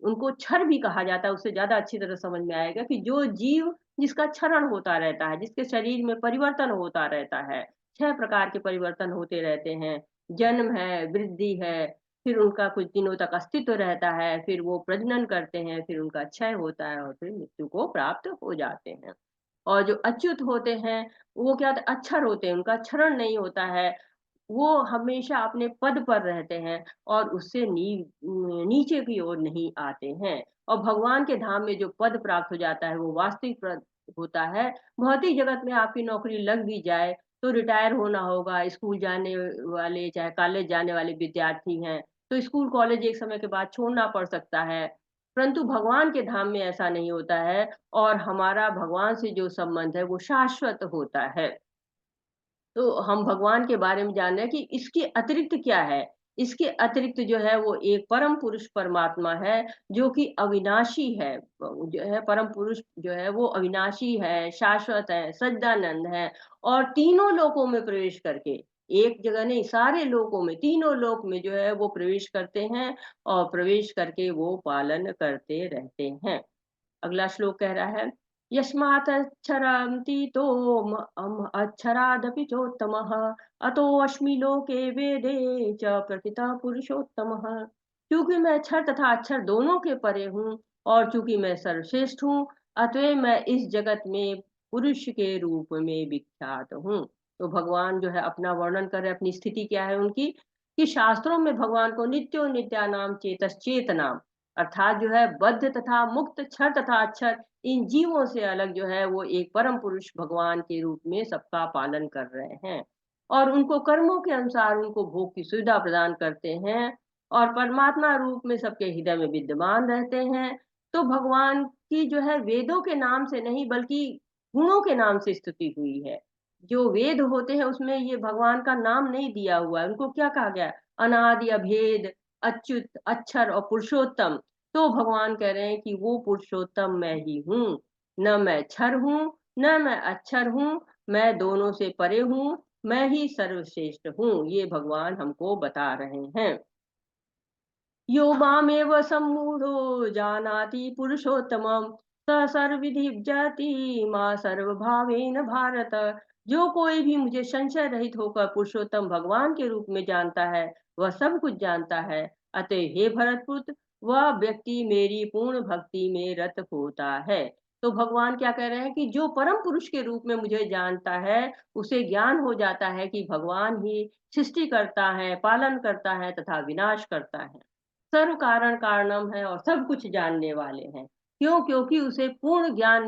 उनको क्षर भी कहा जाता है, उससे ज्यादा अच्छी तरह समझ में आएगा कि जो जीव जिसका क्षरण होता रहता है, जिसके शरीर में परिवर्तन होता रहता है। 6 प्रकार के परिवर्तन होते रहते हैं। जन्म है, वृद्धि है, फिर उनका कुछ दिनों तक अस्तित्व रहता है, फिर वो प्रजनन करते हैं, फिर उनका क्षय होता है और फिर मृत्यु को प्राप्त हो जाते हैं। और जो अच्युत होते हैं, वो क्या होता है, अक्षर होते हैं, उनका क्षरण नहीं होता है। वो हमेशा अपने पद पर रहते हैं और उससे नीचे की ओर नहीं आते हैं। और भगवान के धाम में जो पद प्राप्त हो जाता है वो वास्तविक पद होता है। भौतिक जगत में आपकी नौकरी लग भी जाए तो रिटायर होना होगा। स्कूल जाने वाले चाहे कॉलेज जाने वाले विद्यार्थी हैं तो स्कूल कॉलेज एक समय के बाद छोड़ना पड़ सकता है, परंतु भगवान के धाम में ऐसा नहीं होता है और हमारा भगवान से जो संबंध है वो शाश्वत होता है। तो हम भगवान के बारे में जान रहे हैं कि इसके अतिरिक्त क्या है। इसके अतिरिक्त जो है वो एक परम पुरुष परमात्मा है जो कि अविनाशी है। जो है परम पुरुष जो है वो अविनाशी है, शाश्वत है, सच्चिदानंद है और तीनों लोकों में प्रवेश करके, एक जगह नहीं सारे लोकों में, तीनों लोक में जो है वो प्रवेश करते हैं और प्रवेश करके वो पालन करते रहते हैं। अगला श्लोक कह रहा है, यस्मात्क्षरन्तीतो अक्षरादपि चोत्तमः अतोऽस्मि लोके वेदे च प्रथितः पुरुषोत्तमः। क्योंकि मैं अक्षर तथा अक्षर दोनों के परे हूँ और चूंकि मैं सर्वश्रेष्ठ हूँ, अतः मैं इस जगत में पुरुष के रूप में विख्यात हूँ। तो भगवान जो है अपना वर्णन कर रहे, अपनी स्थिति क्या है उनकी, कि शास्त्रों में भगवान को नित्यो नित्यानाम चेतश्चेत नाम, अर्थात जो है बद्ध तथा मुक्त, क्षर तथा अक्षर, इन जीवों से अलग जो है वो एक परम पुरुष भगवान के रूप में सबका पालन कर रहे हैं और उनको कर्मों के अनुसार उनको भोग की सुविधा प्रदान करते हैं और परमात्मा रूप में सबके हृदय में विद्यमान रहते हैं। तो भगवान की जो है वेदों के नाम से नहीं बल्कि गुणों के नाम से स्तुति हुई है। जो वेद होते हैं उसमें ये भगवान का नाम नहीं दिया हुआ है। उनको क्या कहा गया है? अनादि, अभेद, अच्युत, अक्षर और पुरुषोत्तम। तो भगवान कह रहे हैं कि वो पुरुषोत्तम मैं ही हूँ। न मैं क्षर हूँ, न मैं अक्षर हूँ, मैं दोनों से परे हूँ, मैं ही सर्वश्रेष्ठ हूँ। ये भगवान हमको बता रहे हैं। यो मामेव सम्मूढ़ो जानाति पुरुषोत्तमं स सर्वविधिर्जयति मां सर्वभावेन भारत। जो कोई भी मुझे संशय रहित होकर पुरुषोत्तम भगवान के रूप में जानता है, वह सब कुछ जानता है। अतः हे भरतपुत्र, वह व्यक्ति मेरी पूर्ण भक्ति में रत होता है। तो भगवान क्या कह रहे हैं कि जो परम पुरुष के रूप में मुझे जानता है, उसे ज्ञान हो जाता है कि भगवान ही सृष्टि करता है, पालन करता है तथा विनाश करता है, सर्व कारण कारणम है और सब कुछ जानने वाले हैं। क्यों? क्योंकि उसे पूर्ण ज्ञान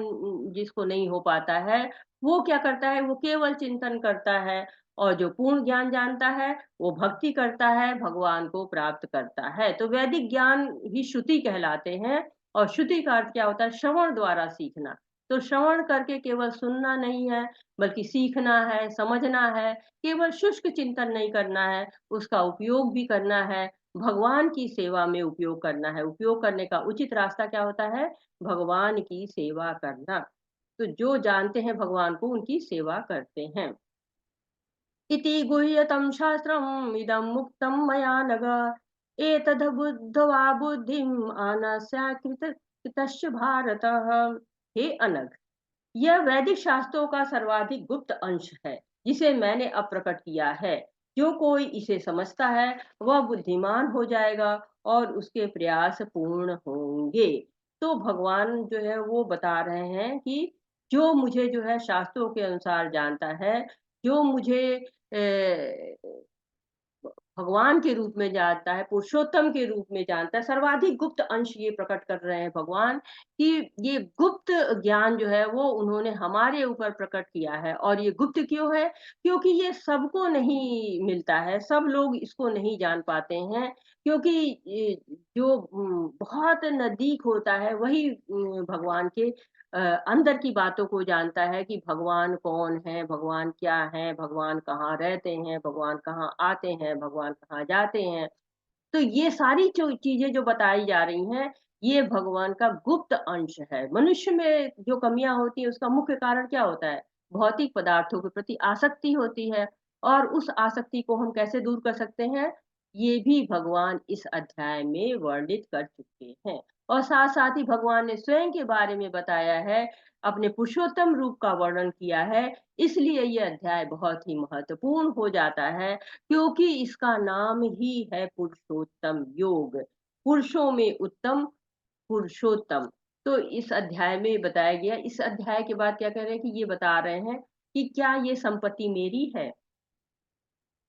जिसको नहीं हो पाता है, वो क्या करता है? वो केवल चिंतन करता है। और जो पूर्ण ज्ञान जानता है, वो भक्ति करता है, भगवान को प्राप्त करता है। तो वैदिक ज्ञान ही श्रुति कहलाते हैं। और श्रुति का अर्थ क्या होता है? श्रवण द्वारा सीखना। तो श्रवण करके केवल सुनना नहीं है, बल्कि सीखना है, समझना है। केवल शुष्क चिंतन नहीं करना है, उसका उपयोग भी करना है, भगवान की सेवा में उपयोग करना है। उपयोग करने का उचित रास्ता क्या होता है? भगवान की सेवा करना। तो जो जानते हैं भगवान को, उनकी सेवा करते हैं। इति गुह्यतं शास्त्रम् इदं मुक्तं मया नघ एतद् बुद्ध्वा बुद्धिम् कृतश्च भारत। हे अनघ, यह वैदिक शास्त्रों का सर्वाधिक गुप्त अंश है, जिसे मैंने अब प्रकट किया है। जो कोई इसे समझता है, वह बुद्धिमान हो जाएगा और उसके प्रयास पूर्ण होंगे। तो भगवान जो है वो बता रहे हैं कि जो मुझे जो है शास्त्रों के अनुसार जानता है, जो मुझे भगवान के रूप में जानता है, पुरुषोत्तम के रूप में जानता है, सर्वाधिक गुप्त अंश ये प्रकट कर रहे हैं भगवान कि ये गुप्त ज्ञान जो है वो उन्होंने हमारे ऊपर प्रकट किया है। और ये गुप्त क्यों है? क्योंकि ये सबको नहीं मिलता है, सब लोग इसको नहीं जान पाते हैं। क्योंकि जो बहुत नजदीक होता है वही भगवान के अंदर की बातों को जानता है कि भगवान कौन है, भगवान क्या है, भगवान कहाँ रहते हैं, भगवान कहाँ आते हैं, भगवान कहाँ जाते हैं। तो ये सारी जो चीजें जो बताई जा रही हैं, ये भगवान का गुप्त अंश है। मनुष्य में जो कमियां होती है, उसका मुख्य कारण क्या होता है? भौतिक पदार्थों के प्रति आसक्ति होती है। और उस आसक्ति को हम कैसे दूर कर सकते हैं? ये भी भगवान इस अध्याय में वर्णित कर चुके हैं। और साथ साथ ही भगवान ने स्वयं के बारे में बताया है, अपने पुरुषोत्तम रूप का वर्णन किया है। इसलिए ये अध्याय बहुत ही महत्वपूर्ण हो जाता है, क्योंकि इसका नाम ही है पुरुषोत्तम योग। पुरुषों में उत्तम, पुरुषोत्तम। तो इस अध्याय में बताया गया। इस अध्याय के बाद क्या कह रहे हैं कि ये बता रहे हैं कि क्या ये संपत्ति मेरी है?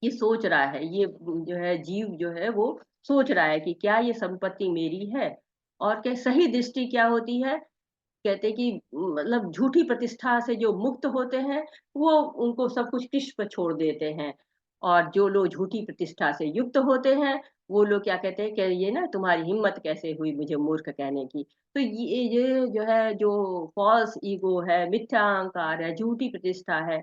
ये सोच रहा है, ये जो है जीव जो है वो सोच रहा है कि क्या ये संपत्ति मेरी है? और क्या सही दृष्टि क्या होती है? कहते हैं कि मतलब झूठी प्रतिष्ठा से जो मुक्त होते हैं, वो उनको सब कुछ कृष्ण पर छोड़ देते हैं। और जो लोग झूठी प्रतिष्ठा से युक्त होते हैं, वो लोग क्या कहते हैं कि ये ना तुम्हारी हिम्मत कैसे हुई मुझे मूर्ख कहने की। तो ये जो है, जो फॉल्स ईगो है, मिथ्या अहंकार है, झूठी प्रतिष्ठा है।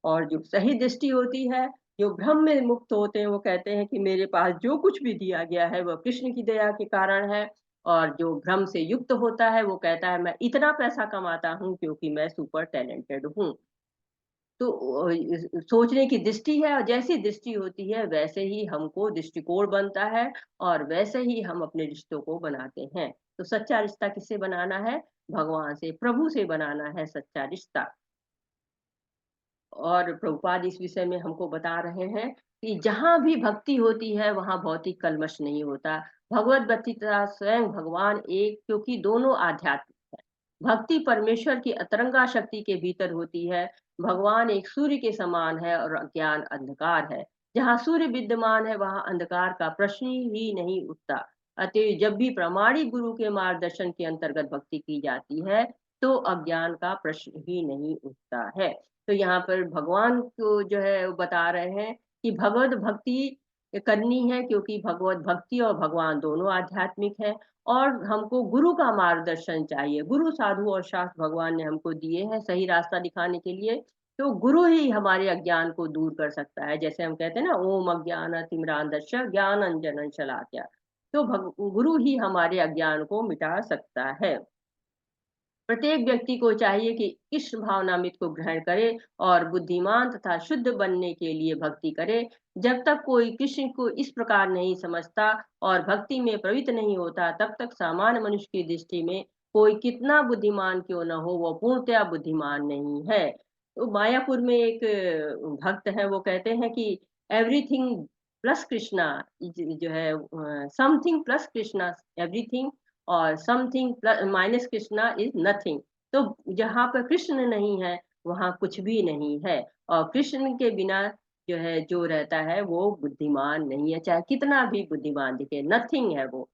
और जो सही दृष्टि होती है, जो भ्रम में मुक्त होते हैं, वो कहते हैं कि मेरे पास जो कुछ भी दिया गया है वह कृष्ण की दया के कारण है। और जो भ्रम से युक्त होता है, वो कहता है मैं इतना पैसा कमाता हूँ क्योंकि मैं सुपर टैलेंटेड हूँ। तो सोचने की दृष्टि है, और जैसी दृष्टि होती है वैसे ही हमको दृष्टिकोण बनता है। और वैसे ही हम अपने रिश्तों को बनाते हैं। तो सच्चा रिश्ता किससे बनाना है? भगवान से, प्रभु से बनाना है सच्चा रिश्ता। और प्रभुपाद इस विषय में हमको बता रहे हैं कि जहाँ भी भक्ति होती है, वहाँ भौतिक कल्मश नहीं होता। भगवत भक्ति तथा स्वयं भगवान एक, क्योंकि दोनों आध्यात्मिक है। भक्ति परमेश्वर की अतरंगा शक्ति के भीतर होती है। भगवान एक सूर्य के समान है और अज्ञान अंधकार है। जहाँ सूर्य विद्यमान है, वहाँ अंधकार का प्रश्न ही नहीं उठता। अतः जब भी प्रामाणिक गुरु के मार्गदर्शन के अंतर्गत भक्ति की जाती है, तो अज्ञान का प्रश्न ही नहीं उठता है। तो यहाँ पर भगवान को जो है वो बता रहे हैं कि भगवत भक्ति करनी है, क्योंकि भगवत भक्ति और भगवान दोनों आध्यात्मिक है। और हमको गुरु का मार्गदर्शन चाहिए। गुरु, साधु और शास्त्र भगवान ने हमको दिए हैं सही रास्ता दिखाने के लिए। तो गुरु ही हमारे अज्ञान को दूर कर सकता है। जैसे हम कहते हैं ना, ओम अज्ञान तिमिरांधस्य ज्ञानांजन शलाकया, तो गुरु ही हमारे अज्ञान को मिटा सकता है। प्रत्येक व्यक्ति को चाहिए कि कृष्ण भावनामृत को ग्रहण करे और बुद्धिमान तथा शुद्ध बनने के लिए भक्ति करे। जब तक कोई कृष्ण को इस प्रकार नहीं समझता और भक्ति में प्रवृत्त नहीं होता, तब तक सामान्य मनुष्य की दृष्टि में कोई कितना बुद्धिमान क्यों न हो, वो पूर्णतया बुद्धिमान नहीं है। तो मायापुर में एक भक्त है, वो कहते हैं कि एवरीथिंग प्लस कृष्णा जो है, समथिंग प्लस कृष्णा एवरीथिंग, और something minus Krishna is nothing. तो जहाँ पर कृष्ण नहीं है वहाँ कुछ भी नहीं है, और कृष्ण के बिना जो है जो रहता है वो बुद्धिमान नहीं है, चाहे कितना भी बुद्धिमान दिखे, नथिंग है वो।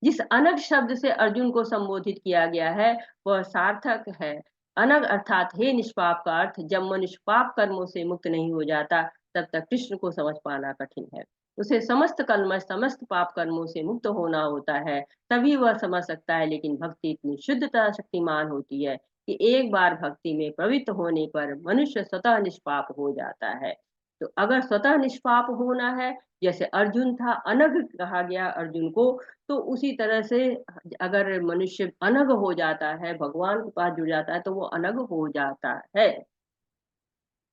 जिस अनग शब्द से अर्जुन को संबोधित किया गया है वह सार्थक है। अनग अर्थात हे निष्पाप का अर्थ, जब मनुष्य पाप कर्मों से मुक्त नहीं हो जाता तब तक कृष्ण को समझ पाना कठिन है। उसे समस्त कलमश समस्त पाप कर्मों से मुक्त होना होता है, तभी वह समझ सकता है। लेकिन भक्ति इतनी शुद्धता शक्तिमान होती है कि एक बार भक्ति में प्रवृत्त होने पर मनुष्य स्वतः निष्पाप हो जाता है। तो अगर स्वतः निष्पाप होना है, जैसे अर्जुन था, अनग कहा गया अर्जुन को, तो उसी तरह से अगर मनुष्य अनग हो जाता है, भगवान के पास जुड़ जाता है, तो वो अनग हो जाता है।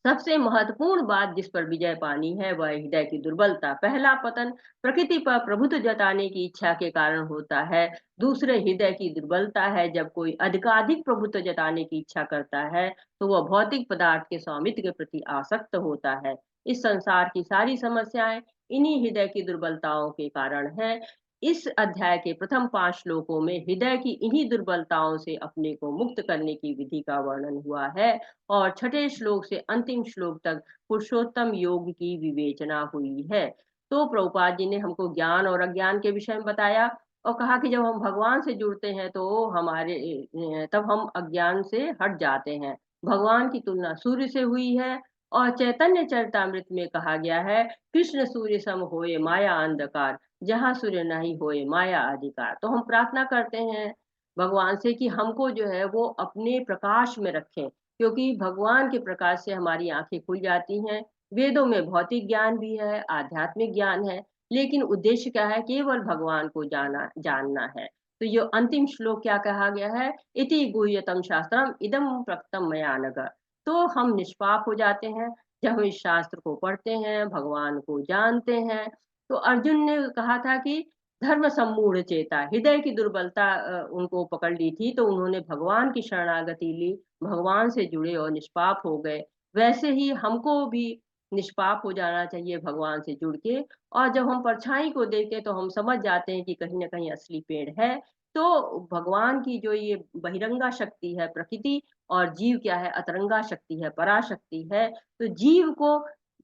सबसे महत्वपूर्ण बात जिस पर विजय पानी है वह हृदय की दुर्बलता। पहला पतन प्रकृति पर प्रभुत्व जताने की इच्छा के कारण होता है, दूसरे हृदय की दुर्बलता है। जब कोई अधिकाधिक प्रभुत्व जताने की इच्छा करता है तो वह भौतिक पदार्थ के स्वामित्व के प्रति आसक्त होता है। इस संसार की सारी समस्याएं इन्हीं हृदय की दुर्बलताओं के कारण है। इस अध्याय के प्रथम 5 श्लोकों में हृदय की इन्हीं दुर्बलताओं से अपने को मुक्त करने की विधि का वर्णन हुआ है, और छठे श्लोक से अंतिम श्लोक तक पुरुषोत्तम योग की विवेचना हुई है। तो प्रभुपाद जी ने हमको ज्ञान और अज्ञान के विषय में बताया और कहा कि जब हम भगवान से जुड़ते हैं तो हमारे तब हम अज्ञान से हट जाते हैं। भगवान की तुलना सूर्य से हुई है, और चैतन्य चरितामृत में कहा गया है, कृष्ण सूर्य सम होए माया अंधकार, जहाँ सूर्य नहीं होए माया अधिकार। तो हम प्रार्थना करते हैं भगवान से कि हमको जो है वो अपने प्रकाश में रखें, क्योंकि भगवान के प्रकाश से हमारी आंखें खुल जाती हैं। वेदों में भौतिक ज्ञान भी है, आध्यात्मिक ज्ञान है, लेकिन उद्देश्य क्या है? केवल भगवान को जानना है। तो ये अंतिम श्लोक क्या कहा गया है? इति गुह्यतम शास्त्रम इदम प्रक्तम मया नघ। तो हम निष्पाप हो जाते हैं जब हम इस शास्त्र को पढ़ते हैं, भगवान को जानते हैं। तो अर्जुन ने कहा था कि धर्म सम्मूढ़ चेता, हृदय की दुर्बलता उनको पकड़ ली थी, तो उन्होंने भगवान की शरणागति ली, भगवान से जुड़े और निष्पाप हो गए। वैसे ही हमको भी निष्पाप हो जाना चाहिए भगवान से जुड़ के, और जब हम परछाई को देखें तो हम समझ जाते हैं कि कहीं ना कहीं असली पेड़ है। तो भगवान की जो ये बहिरंगा शक्ति है प्रकृति, और जीव क्या है? अतरंगा शक्ति है, पराशक्ति है। तो जीव को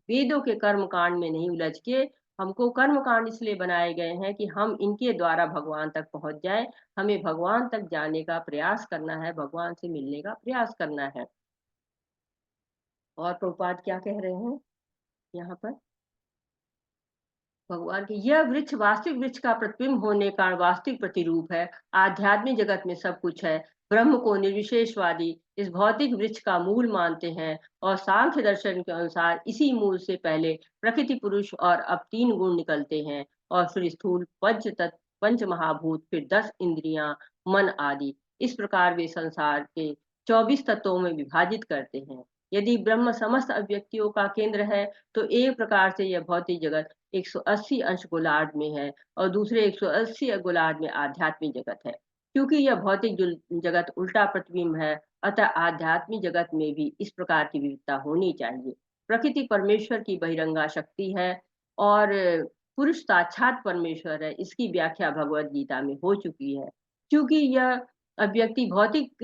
वेदों के कर्म कांड में नहीं उलझ के, हमको कर्म कांड इसलिए बनाए गए हैं कि हम इनके द्वारा भगवान तक पहुंच जाएं। हमें भगवान तक जाने का प्रयास करना है, भगवान से मिलने का प्रयास करना है। और प्रभुपाद क्या कह रहे हैं यहाँ पर? भगवान की यह वृक्ष वास्तविक वृक्ष का प्रतिबिंब होने का वास्तविक प्रतिरूप है। आध्यात्मिक जगत में सब कुछ है। ब्रह्म को निर्विशेषवादी इस भौतिक वृक्ष का मूल मानते हैं, और सांख्य दर्शन के अनुसार इसी मूल से पहले प्रकृति पुरुष और अब 3 गुण निकलते हैं, और फिर स्थूल पंच तत्व, पंच महाभूत, फिर 10 इंद्रियां, मन आदि। इस प्रकार वे संसार के 24 तत्वों में विभाजित करते हैं। यदि ब्रह्म समस्त अव्यक्तियों का केंद्र है तो एक प्रकार से यह भौतिक जगत 180 अंश गोलार्ध में है, और दूसरे 180 गोलार्ध में आध्यात्मिक जगत है। क्योंकि यह भौतिक जगत उल्टा प्रतिबिंब है, अतः आध्यात्मिक जगत में भी इस प्रकार की विविधता होनी चाहिए। प्रकृति परमेश्वर की बहिरंगा शक्ति है, और पुरुष साक्षात परमेश्वर है। इसकी व्याख्या भगवत गीता में हो चुकी है। क्योंकि यह अव्यक्ति भौतिक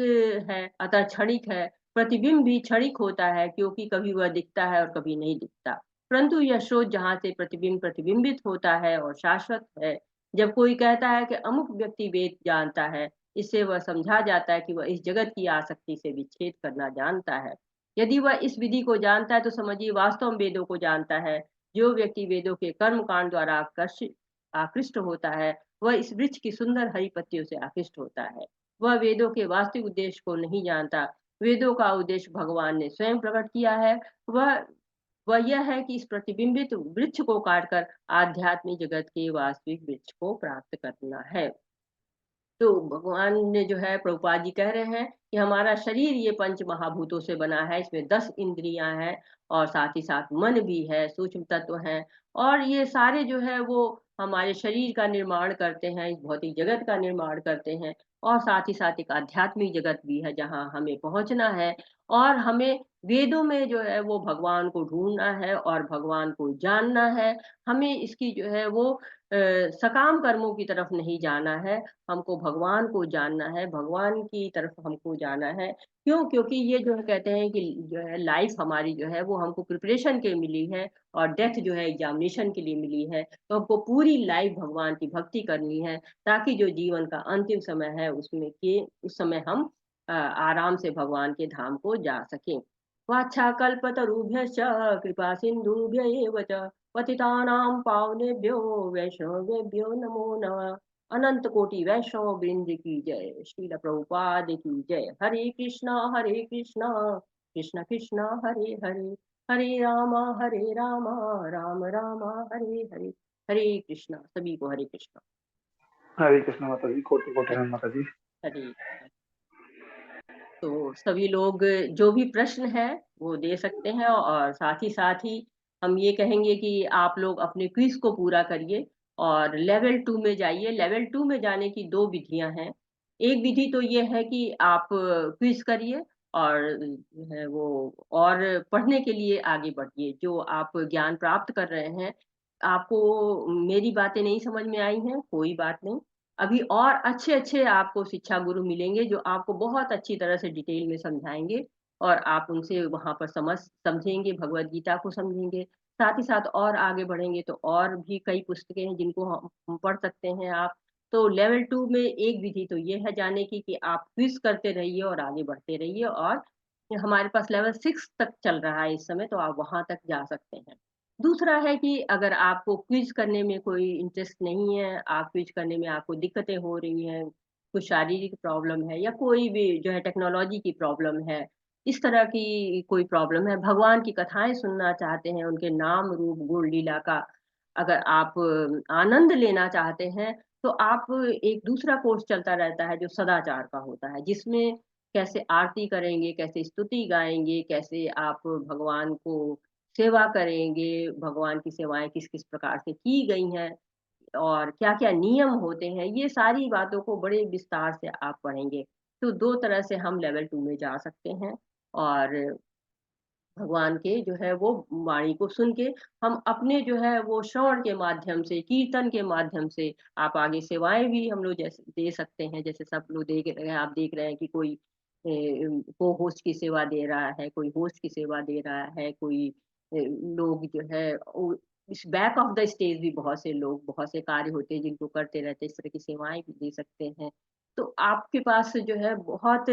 है, अतः क्षणिक है। प्रतिबिंब भी क्षणिक होता है, क्योंकि कभी वह दिखता है और कभी नहीं दिखता। परंतु यह स्रोत जहाँ से प्रतिबिंब प्रतिबिंबित होता है और शाश्वत है। जब कोई कहता है कि अमुक व्यक्ति वेद जानता है, इससे वह समझा जाता है कि वह इस जगत की आसक्ति से विच्छेद करना जानता है। यदि वह इस विधि को जानता है तो समझिए वास्तव में वेदों को जानता है। जो व्यक्ति वेदों के कर्म कांड द्वारा आकृष्ट होता है, वह इस वृक्ष की सुंदर हरी पत्तियों से आकृष्ट होता है। वह वेदों के वास्तविक उद्देश्य को नहीं जानता, वेदों का उद्देश्य भगवान ने स्वयं प्रकट किया है। वह यह है कि इस प्रतिबिंबित वृक्ष को काटकर आध्यात्मिक जगत के वास्तविक वृक्ष को प्राप्त करना है। तो भगवान ने जो है, प्रभुपाद जी कह रहे हैं कि हमारा शरीर ये पंच महाभूतों से बना है, इसमें 10 इंद्रियां हैं और साथ ही साथ मन भी है, सूक्ष्म तत्व हैं, और ये सारे जो है वो हमारे शरीर का निर्माण करते हैं, इस भौतिक जगत का निर्माण करते हैं, और साथ ही साथ एक आध्यात्मिक जगत भी है जहाँ हमें पहुंचना है। और हमें वेदों में जो है वो भगवान को ढूंढना है और भगवान को जानना है। हमें इसकी जो है वो सकाम कर्मों की तरफ नहीं जाना है, हमको भगवान को जानना है, भगवान की तरफ हमको जाना है। क्यों? क्योंकि ये जो है कहते हैं कि जो है लाइफ हमारी जो है वो हमको प्रिपरेशन के मिली है, और डेथ जो है एग्जामिनेशन के लिए मिली है। तो हमको पूरी लाइफ भगवान की भक्ति करनी है, ताकि जो जीवन का अंतिम समय है उसमें के उस समय हम आराम से भगवान के धाम को जा सकें। वाछाकल्पतरुभ्यश्च कृपा सिन्धुभ्य एव च पतितानां पावनेभ्यो वैष्णवेभ्यो नमो नमः। अनंत कोटि वैष्णव वृंद की जय। श्रील प्रभुपाद की जय। हरे कृष्णा कृष्ण कृष्ण हरे हरे, हरे राम राम राम हरे हरे। हरे कृष्णा। सभी को हरे कृष्णा। हरे कृष्ण माता जी, कोटि कोटि नमन माता जी। हरे। तो सभी लोग जो भी प्रश्न है वो दे सकते हैं, और साथ ही हम ये कहेंगे कि आप लोग अपने क्विज को पूरा करिए और लेवल 2 में जाइए। लेवल 2 में जाने की 2 विधियां हैं। एक विधि तो ये है कि आप क्विज करिए और जो है वो और पढ़ने के लिए आगे बढ़िए। जो आप ज्ञान प्राप्त कर रहे हैं, आपको मेरी बातें नहीं समझ में आई हैं, कोई बात नहीं। अभी और अच्छे अच्छे आपको शिक्षा गुरु मिलेंगे जो आपको बहुत अच्छी तरह से डिटेल में समझाएंगे, और आप उनसे वहां पर समझेंगे, भगवत गीता को समझेंगे। साथ ही साथ और आगे बढ़ेंगे तो और भी कई पुस्तकें हैं जिनको हम पढ़ सकते हैं आप। तो लेवल 2 में एक विधि तो ये है जाने की कि आप क्विज करते रहिए और आगे बढ़ते रहिए, और हमारे पास लेवल 6 तक चल रहा है इस समय, तो आप वहां तक जा सकते हैं। दूसरा है कि अगर आपको क्विज करने में कोई इंटरेस्ट नहीं है, आप क्विज करने में आपको दिक्कतें हो रही हैं, कुछ शारीरिक प्रॉब्लम है या कोई भी जो है टेक्नोलॉजी की प्रॉब्लम है, इस तरह की कोई प्रॉब्लम है, भगवान की कथाएं सुनना चाहते हैं, उनके नाम रूप गुण लीला का अगर आप आनंद लेना चाहते हैं, तो आप एक दूसरा कोर्स चलता रहता है जो सदाचार का होता है, जिसमें कैसे आरती करेंगे, कैसे स्तुति गाएंगे, कैसे आप भगवान को सेवा करेंगे, भगवान की सेवाएं किस किस प्रकार से की गई हैं और क्या क्या नियम होते हैं, ये सारी बातों को बड़े विस्तार से आप पढ़ेंगे। तो 2 तरह से हम लेवल 2 में जा सकते हैं, और भगवान के जो है वो वाणी को सुन के हम अपने जो है वो श्रवण के माध्यम से, कीर्तन के माध्यम से आप आगे सेवाएं भी हम लोग जैसे दे सकते हैं। जैसे सब लोग देख रहे हैं, आप देख रहे हैं कि कोई को होस्ट की सेवा दे रहा है, कोई होस्ट की सेवा दे रहा है, कोई लोग जो है इस बैक ऑफ द स्टेज भी बहुत से लोग, बहुत से कार्य होते हैं जिनको करते रहते हैं, इस तरह की सेवाएं भी दे सकते हैं। तो आपके पास जो है बहुत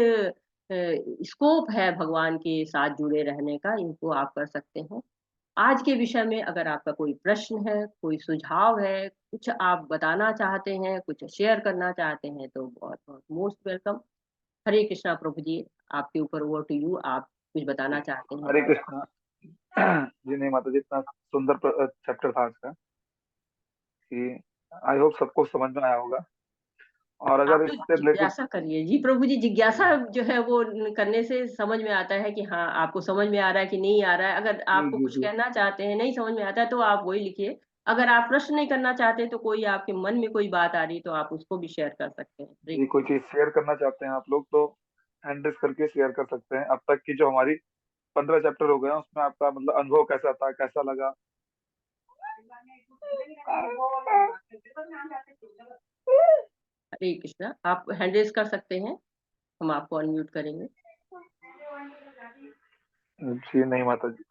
स्कोप है भगवान के साथ जुड़े रहने का, इनको आप कर सकते हैं। आज के विषय में अगर आपका कोई प्रश्न है, कोई सुझाव है, कुछ आप बताना चाहते हैं, कुछ शेयर करना चाहते हैं, तो बहुत बहुत मोस्ट वेलकम। हरे कृष्णा प्रभु जी, आपके ऊपर ओवर टू यू, आप कुछ बताना चाहते हैं। हरे कृष्णा। जी नहीं माता जी, इतना सुंदर चैप्टर था आज का कि आई होप सबको समझ में आया होगा। और आप अगर तो इससे रिलेटेड जिज्ञासा करिए जी प्रभु जी, जिज्ञासा जो है वो करने से समझ में आता है कि हाँ आपको समझ में आ रहा है कि नहीं आ रहा है। अगर जी आपको जी कुछ जी कहना चाहते हैं, नहीं समझ में आता है, तो आप वही लिखिए। अगर आप प्रश्न नहीं करना चाहते, तो कोई आपके मन में कोई बात आ रही तो आप उसको भी शेयर कर सकते हैं। जी, कोई चीज शेयर करना चाहते हैं आप लोग तो हैंड रेस करके शेयर कर सकते हैं। अब तक की जो हमारी 15 चैप्टर हो गए हैं उसमें आपका मतलब अनुभव कैसा था, कैसा लगा? हरे कृष्णा, आप हैंड रेज कर सकते हैं, हम आपको अनम्यूट करेंगे। जी नहीं माता जी।